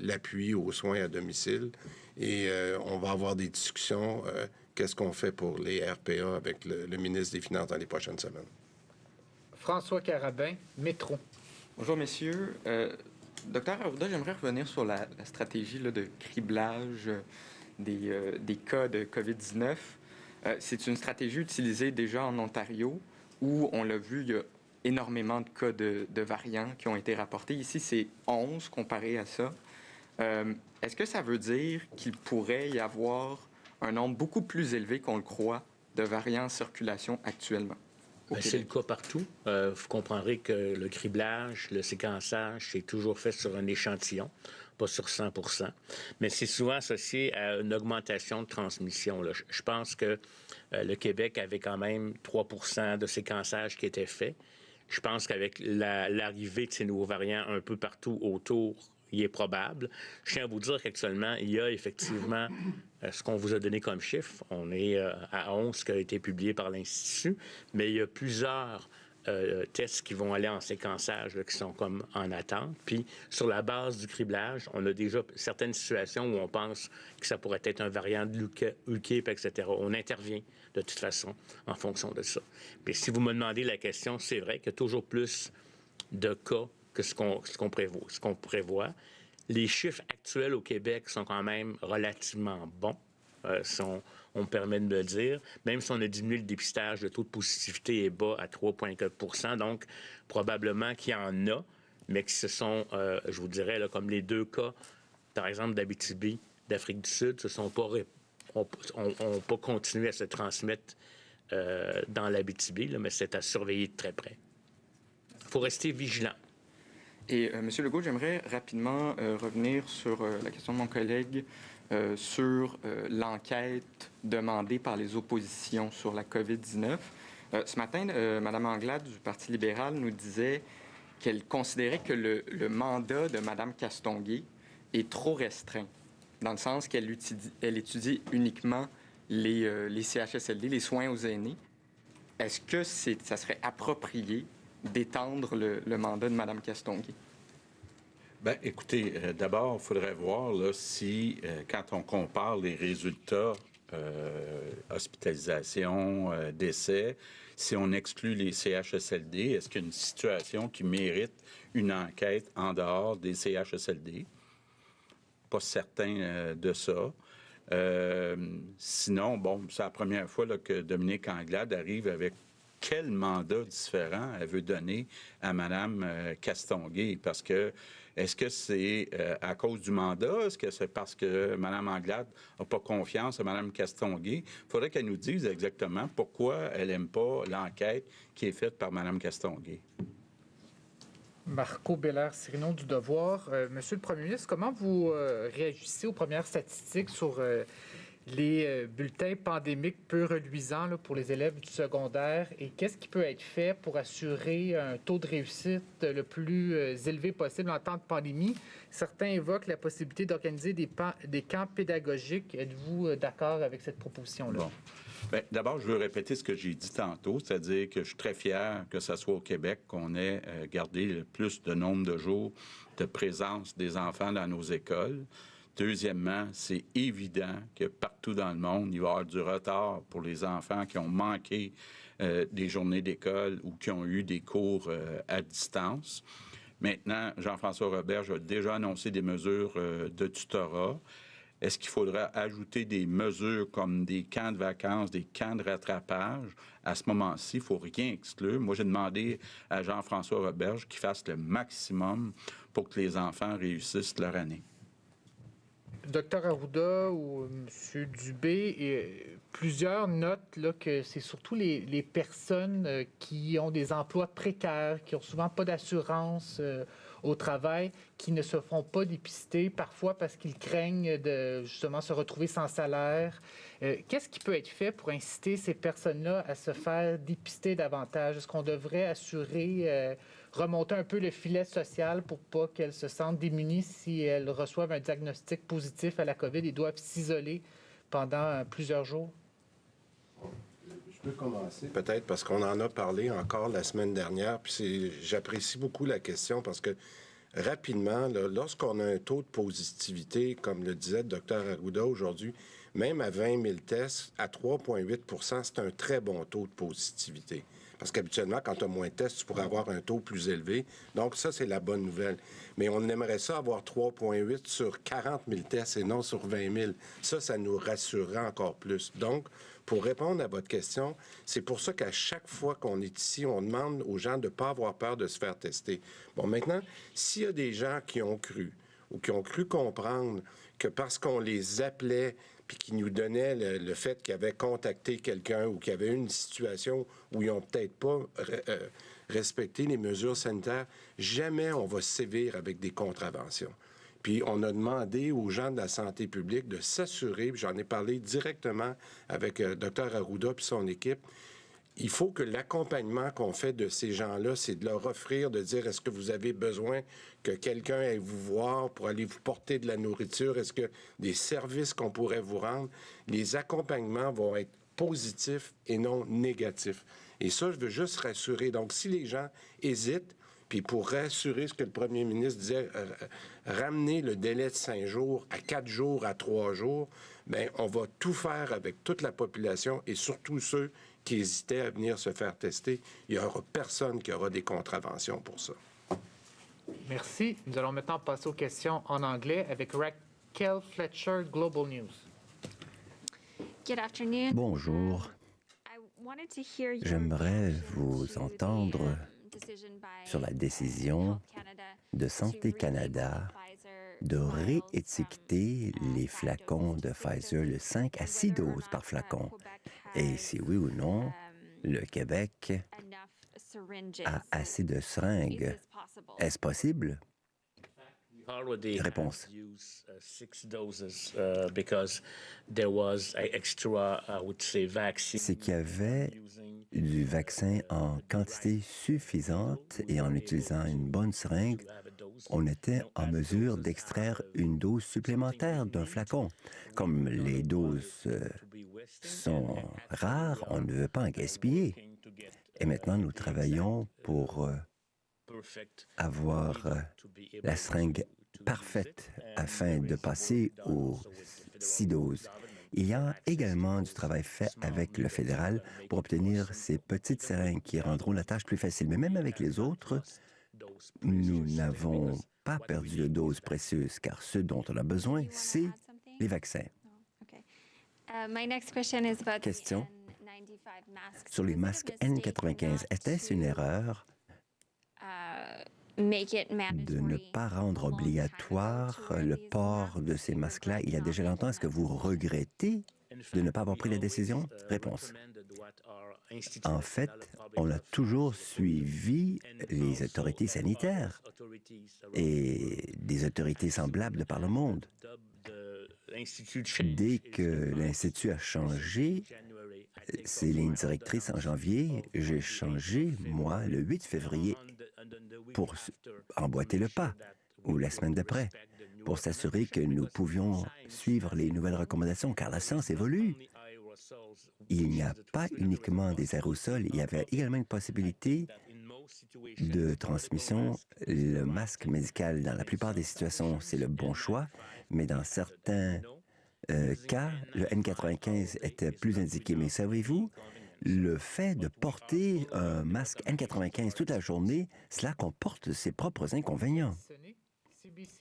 l'appui aux soins à domicile et on va avoir des discussions. Qu'est-ce qu'on fait pour les RPA avec le ministre des Finances dans les prochaines semaines? François Carabin, Métro. Bonjour, messieurs. Docteur Arruda, j'aimerais revenir sur la stratégie là, de criblage des cas de COVID-19. C'est une stratégie utilisée déjà en Ontario, où on l'a vu, il y a énormément de cas de variants qui ont été rapportés. Ici, c'est 11 comparé à ça. Est-ce que ça veut dire qu'il pourrait y avoir un nombre beaucoup plus élevé qu'on le croit de variants en circulation actuellement? C'est le cas partout. Vous comprendrez que le criblage, le séquençage, c'est toujours fait sur un échantillon, pas sur 100%. Mais c'est souvent associé à une augmentation de transmission. Là. Je pense que le Québec avait quand même 3% de séquençage qui était fait. Je pense qu'avec l'arrivée de ces nouveaux variants un peu partout autour, il est probable. Je tiens à vous dire qu'actuellement, il y a effectivement ce qu'on vous a donné comme chiffre. On est à 11 qui a été publié par l'Institut, mais il y a plusieurs tests qui vont aller en séquençage, là, qui sont comme en attente. Puis, sur la base du criblage, on a déjà certaines situations où on pense que ça pourrait être un variant de UKIP, etc. On intervient de toute façon en fonction de ça. Puis, si vous me demandez la question, c'est vrai qu'il y a toujours plus de cas que ce qu'on prévoit. Les chiffres actuels au Québec sont quand même relativement bons, on me permet de me le dire. Même si on a diminué le dépistage, le taux de positivité est bas à 3,4 %. Donc, probablement qu'il y en a, mais que ce sont, je vous dirais, là, comme les 2 cas, par exemple, d'Abitibi, d'Afrique du Sud, ont pas continué à se transmettre dans l'Abitibi, mais c'est à surveiller de très près. Il faut rester vigilant. Et M. Legault, j'aimerais rapidement revenir sur la question de mon collègue sur l'enquête demandée par les oppositions sur la COVID-19. Ce matin, Mme Anglade du Parti libéral nous disait qu'elle considérait que le mandat de Mme Castonguay est trop restreint, dans le sens qu'elle étudie uniquement les CHSLD, les soins aux aînés. Est-ce que ça serait approprié d'étendre le mandat de Mme Castonguay? Bien, écoutez, d'abord, il faudrait voir là, si, quand on compare les résultats hospitalisation, décès, si on exclut les CHSLD, est-ce qu'il y a une situation qui mérite une enquête en dehors des CHSLD? Pas certain de ça. Sinon, bon, c'est la première fois là, que Dominique Anglade arrive avec quel mandat différent elle veut donner à Mme Castonguay? Parce que, est-ce que c'est à cause du mandat? Est-ce que c'est parce que Mme Anglade n'a pas confiance à Mme Castonguay? Il faudrait qu'elle nous dise exactement pourquoi elle n'aime pas l'enquête qui est faite par Mme Castonguay. Marco Belair-Cirino du Devoir. Monsieur le Premier ministre, comment vous réagissez aux premières statistiques sur les bulletins pandémiques peu reluisants là, pour les élèves du secondaire et qu'est-ce qui peut être fait pour assurer un taux de réussite le plus élevé possible en temps de pandémie? Certains évoquent la possibilité d'organiser des camps pédagogiques. Êtes-vous d'accord avec cette proposition-là? Bon. Bien, d'abord, je veux répéter ce que j'ai dit tantôt, c'est-à-dire que je suis très fier que ce soit au Québec qu'on ait gardé le plus de nombre de jours de présence des enfants dans nos écoles. Deuxièmement, c'est évident que partout dans le monde, il va y avoir du retard pour les enfants qui ont manqué des journées d'école ou qui ont eu des cours à distance. Maintenant, Jean-François Roberge a déjà annoncé des mesures de tutorat. Est-ce qu'il faudra ajouter des mesures comme des camps de vacances, des camps de rattrapage? À ce moment-ci, il ne faut rien exclure. Moi, j'ai demandé à Jean-François Roberge qu'il fasse le maximum pour que les enfants réussissent leur année. Dr Arruda ou M. Dubé, plusieurs notent là, que c'est surtout les personnes qui ont des emplois précaires, qui n'ont souvent pas d'assurance au travail, qui ne se font pas dépister, parfois parce qu'ils craignent de justement se retrouver sans salaire. Qu'est-ce qui peut être fait pour inciter ces personnes-là à se faire dépister davantage? Est-ce qu'on devrait assurer, remonter un peu le filet social pour pas qu'elles se sentent démunies si elles reçoivent un diagnostic positif à la COVID et doivent s'isoler pendant plusieurs jours? Je peux commencer peut-être parce qu'on en a parlé encore la semaine dernière, puis j'apprécie beaucoup la question parce que rapidement, là, lorsqu'on a un taux de positivité, comme le disait le Dr Arruda aujourd'hui, même à 20 000 tests, à 3,8 c'est un très bon taux de positivité. Parce qu'habituellement, quand tu as moins de tests, tu pourrais avoir un taux plus élevé. Donc, ça, c'est la bonne nouvelle. Mais on aimerait ça avoir 3,8 sur 40 000 tests et non sur 20 000. Ça nous rassurerait encore plus. Donc, pour répondre à votre question, c'est pour ça qu'à chaque fois qu'on est ici, on demande aux gens de ne pas avoir peur de se faire tester. Bon, maintenant, s'il y a des gens qui ont cru ou qui ont cru comprendre que parce qu'on les appelait puis qui nous donnaient le fait qu'ils avaient contacté quelqu'un ou qu'il y avait une situation où ils n'ont peut-être pas respecté les mesures sanitaires, jamais on va sévir avec des contraventions. Puis on a demandé aux gens de la santé publique de s'assurer, puis j'en ai parlé directement avec Dr Arruda puis son équipe, il faut que l'accompagnement qu'on fait de ces gens-là, c'est de leur offrir, de dire, est-ce que vous avez besoin que quelqu'un aille vous voir pour aller vous porter de la nourriture? Est-ce que des services qu'on pourrait vous rendre? Les accompagnements vont être positifs et non négatifs. Et ça, je veux juste rassurer. Donc, si les gens hésitent, puis pour rassurer ce que le premier ministre disait, ramener le délai de 5 jours à 4 jours, à 3 jours, bien, on va tout faire avec toute la population et surtout ceux qui hésitaient à venir se faire tester. Il n'y aura personne qui aura des contraventions pour ça. Merci. Nous allons maintenant passer aux questions en anglais avec Raquel Fletcher, Global News. Good afternoon. Bonjour. J'aimerais vous entendre sur la décision de Santé Canada de réétiqueter les flacons de Pfizer de 5 à 6 doses par flacon. Et si oui ou non, le Québec a assez de seringues. Est-ce possible? Réponse. C'est qu'il y avait du vaccin en quantité suffisante et en utilisant une bonne seringue, on était en mesure d'extraire une dose supplémentaire d'un flacon. Comme les doses sont rares, on ne veut pas en gaspiller. Et maintenant, nous travaillons pour avoir la seringue parfaite afin de passer aux 6 doses. Il y a également du travail fait avec le fédéral pour obtenir ces petites seringues qui rendront la tâche plus facile. Mais même avec les autres, nous n'avons pas perdu de doses précieuses, car ce dont on a besoin, c'est les vaccins. Question sur les masques N95. Était-ce une erreur de ne pas rendre obligatoire le port de ces masques-là il y a déjà longtemps? Est-ce que vous regrettez de ne pas avoir pris la décision? Réponse. En fait, on a toujours suivi les autorités sanitaires et des autorités semblables de par le monde. Dès que l'Institut a changé ses lignes directrices en janvier, j'ai changé, moi, le 8 février, pour emboîter le pas, ou la semaine d'après, pour s'assurer que nous pouvions suivre les nouvelles recommandations, car la science évolue. Il n'y a pas uniquement des aérosols, il y avait également une possibilité de transmission. Le masque médical, dans la plupart des situations, c'est le bon choix, mais dans certains cas, le N95 était plus indiqué. Mais savez-vous, le fait de porter un masque N95 toute la journée, cela comporte ses propres inconvénients.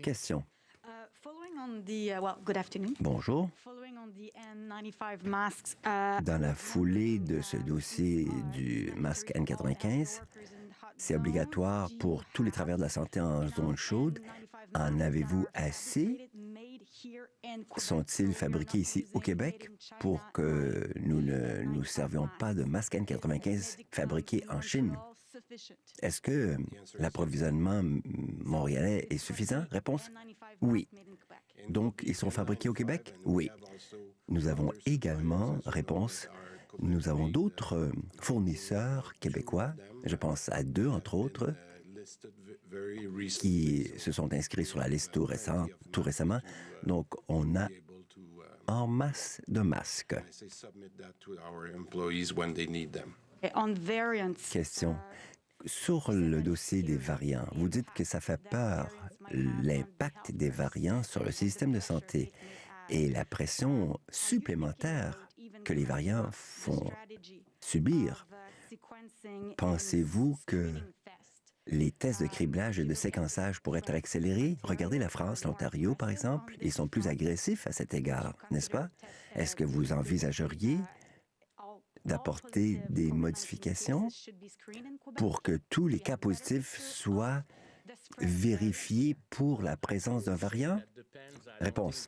Question. Bonjour. Dans la foulée de ce dossier du masque N95, c'est obligatoire pour tous les travailleurs de la santé en zone chaude. En avez-vous assez sont-ils fabriqués ici au Québec pour que nous ne nous servions pas de masques N95 fabriqués en Chine? Est-ce que l'approvisionnement montréalais est suffisant? Réponse, oui. Donc, ils sont fabriqués au Québec? Oui. Nous avons également, réponse, nous avons d'autres fournisseurs québécois, je pense à 2 entre autres, qui se sont inscrits sur la liste tout récemment. Donc, on a en masse de masques. Question. Sur le dossier des variants, vous dites que ça fait peur, l'impact des variants sur le système de santé et la pression supplémentaire que les variants font subir. Pensez-vous que les tests de criblage et de séquençage pourraient être accélérés? Regardez la France, l'Ontario, par exemple. Ils sont plus agressifs à cet égard, n'est-ce pas? Est-ce que vous envisageriez d'apporter des modifications pour que tous les cas positifs soient vérifiés pour la présence d'un variant? Réponse.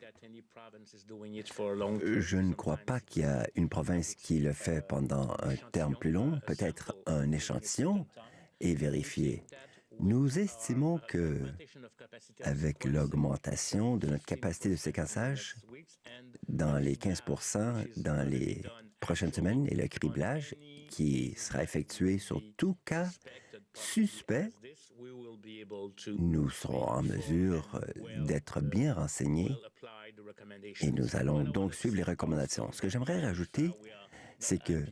Je ne crois pas qu'il y a une province qui le fait pendant un terme plus long, peut-être un échantillon est vérifié. Nous estimons que, avec l'augmentation de notre capacité de séquençage dans les 15 dans les prochaines semaines et le criblage qui sera effectué sur tout cas suspect, nous serons en mesure d'être bien renseignés et nous allons donc suivre les recommandations. Ce que j'aimerais rajouter, c'est que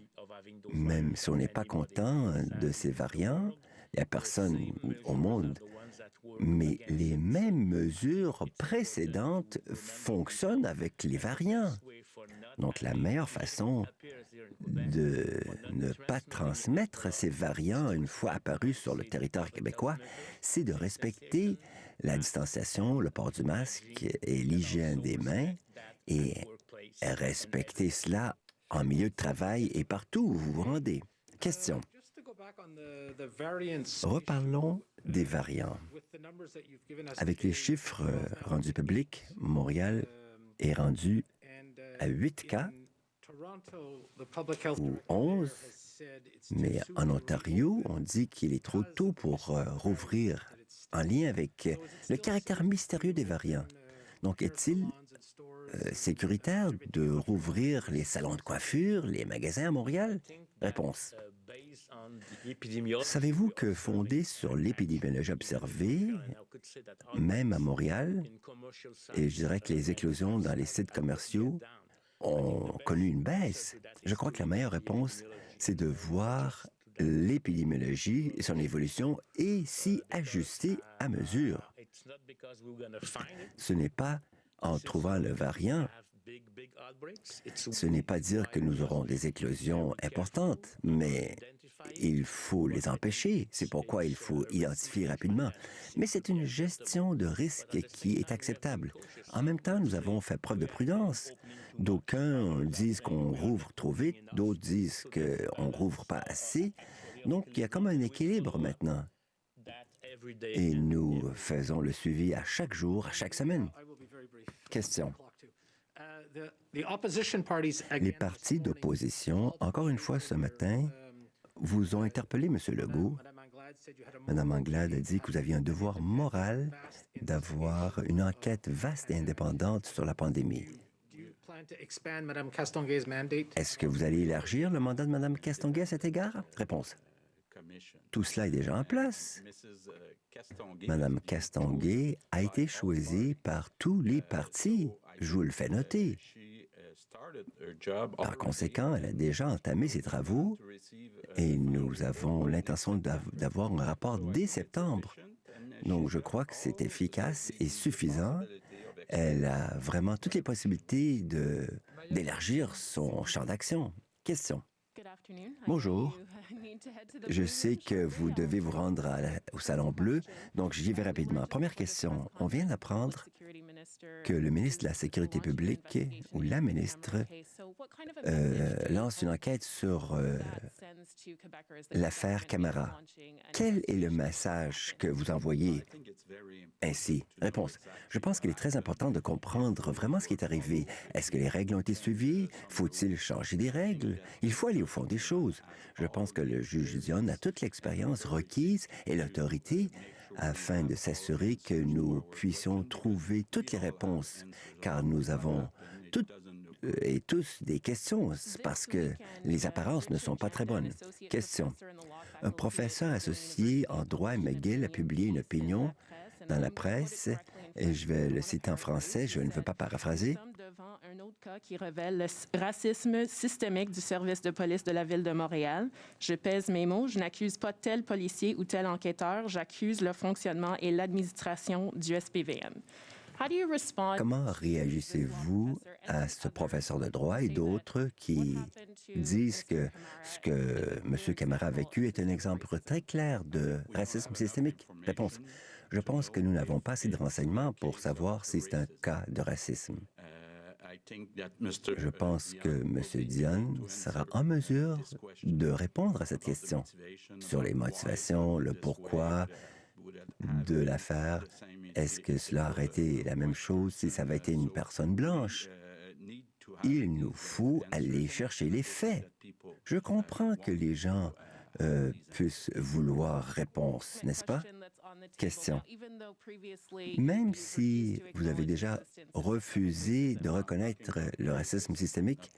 même si on n'est pas content de ces variants, il n'y a personne au monde, mais les mêmes mesures précédentes fonctionnent avec les variants. Donc, la meilleure façon de ne pas transmettre ces variants une fois apparus sur le territoire québécois, c'est de respecter la distanciation, le port du masque et l'hygiène des mains et respecter cela en milieu de travail et partout où vous vous rendez. Question. Reparlons des variants. Avec les chiffres rendus publics, Montréal est rendu à 8 cas ou 11, mais en Ontario, on dit qu'il est trop tôt pour rouvrir en lien avec le caractère mystérieux des variants. Donc, est-il sécuritaire de rouvrir les salons de coiffure, les magasins à Montréal? Réponse. Savez-vous que fondé sur l'épidémiologie observée, même à Montréal, et je dirais que les éclosions dans les sites commerciaux ont connu une baisse? Je crois que la meilleure réponse, c'est de voir l'épidémiologie et son évolution et s'y ajuster à mesure. Ce n'est pas en trouvant le variant, ce n'est pas dire que nous aurons des éclosions importantes, mais il faut les empêcher. C'est pourquoi il faut identifier rapidement. Mais c'est une gestion de risque qui est acceptable. En même temps, nous avons fait preuve de prudence. D'aucuns disent qu'on rouvre trop vite, d'autres disent qu'on ne rouvre pas assez. Donc, il y a comme un équilibre maintenant. Et nous faisons le suivi à chaque jour, à chaque semaine. Question. Les partis d'opposition, encore une fois ce matin, vous ont interpellé, M. Legault. Mme Anglade a dit que vous aviez un devoir moral d'avoir une enquête vaste et indépendante sur la pandémie. Est-ce que vous allez élargir le mandat de Mme Castonguay à cet égard? Réponse. Tout cela est déjà en place. Mme Castonguay a été choisie par tous les partis. Je vous le fais noter. Par conséquent, elle a déjà entamé ses travaux et nous avons l'intention d'avoir un rapport dès septembre. Donc, je crois que c'est efficace et suffisant. Elle a vraiment toutes les possibilités d'élargir son champ d'action. Question. Bonjour. Je sais que vous devez vous rendre au Salon Bleu, donc j'y vais rapidement. Première question. On vient d'apprendre que le ministre de la Sécurité publique ou la ministre lance une enquête sur l'affaire Camara. Quel est le message que vous envoyez ainsi? Réponse. Je pense qu'il est très important de comprendre vraiment ce qui est arrivé. Est-ce que les règles ont été suivies? Faut-il changer des règles? Il faut aller au fond des choses. Je pense que le juge Dion a toute l'expérience requise et l'autorité afin de s'assurer que nous puissions trouver toutes les réponses, car nous avons toutes et tous des questions parce que les apparences ne sont pas très bonnes. Question. Un professeur associé en droit à McGill a publié une opinion dans la presse, et je vais le citer en français, je ne veux pas paraphraser. Nous sommes devant un autre cas qui révèle le racisme systémique du service de police de la Ville de Montréal. Je pèse mes mots, je n'accuse pas tel policier ou tel enquêteur, j'accuse le fonctionnement et l'administration du SPVM. Comment réagissez-vous à ce professeur de droit et d'autres qui disent que ce que M. Camara a vécu est un exemple très clair de racisme systémique? Réponse. Je pense que nous n'avons pas assez de renseignements pour savoir si c'est un cas de racisme. Je pense que M. Dion sera en mesure de répondre à cette question sur les motivations, le pourquoi de l'affaire. Est-ce que cela aurait été la même chose si ça avait été une personne blanche? Il nous faut aller chercher les faits. Je comprends que les gens puissent vouloir réponse, n'est-ce pas? Question. Même si vous avez déjà refusé de reconnaître le racisme systémique,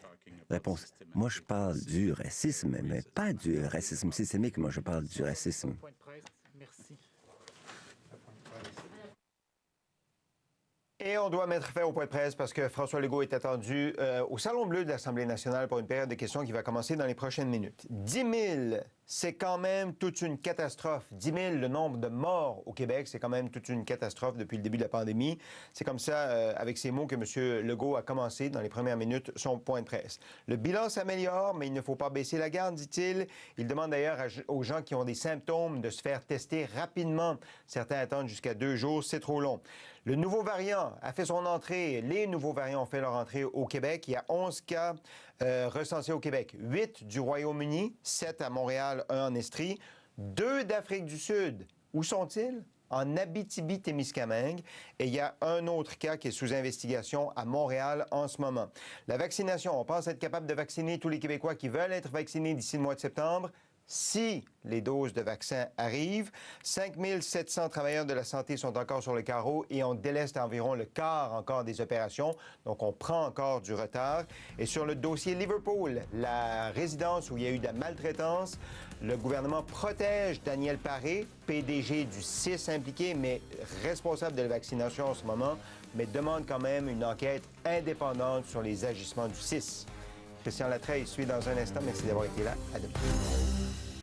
réponse. Moi, je parle du racisme, mais pas du racisme systémique. Moi, je parle du racisme. Merci. Et on doit mettre fin au point de presse parce que François Legault est attendu au Salon Bleu de l'Assemblée nationale pour une période de questions qui va commencer dans les prochaines minutes. 10 000, c'est quand même toute une catastrophe. 10 000, le nombre de morts au Québec, c'est quand même toute une catastrophe depuis le début de la pandémie. C'est comme ça, avec ces mots, que M. Legault a commencé dans les premières minutes son point de presse. Le bilan s'améliore, mais il ne faut pas baisser la garde, dit-il. Il demande d'ailleurs aux gens qui ont des symptômes de se faire tester rapidement. Certains attendent jusqu'à 2 jours, c'est trop long. Le nouveau variant a fait son entrée. Les nouveaux variants ont fait leur entrée au Québec. Il y a 11 cas recensés au Québec. 8 du Royaume-Uni, 7 à Montréal, 1 en Estrie, 2 d'Afrique du Sud. Où sont-ils? En Abitibi-Témiscamingue. Et il y a un autre cas qui est sous investigation à Montréal en ce moment. La vaccination, on pense être capable de vacciner tous les Québécois qui veulent être vaccinés d'ici le mois de septembre. Si les doses de vaccins arrivent, 5 700 travailleurs de la santé sont encore sur le carreau et on déleste environ le quart encore des opérations. Donc, on prend encore du retard. Et sur le dossier Liverpool, la résidence où il y a eu de la maltraitance, le gouvernement protège Daniel Paré, PDG du CIS impliqué, mais responsable de la vaccination en ce moment, mais demande quand même une enquête indépendante sur les agissements du CIS. Christian Latreille suit dans un instant. Merci d'avoir été là. À demain.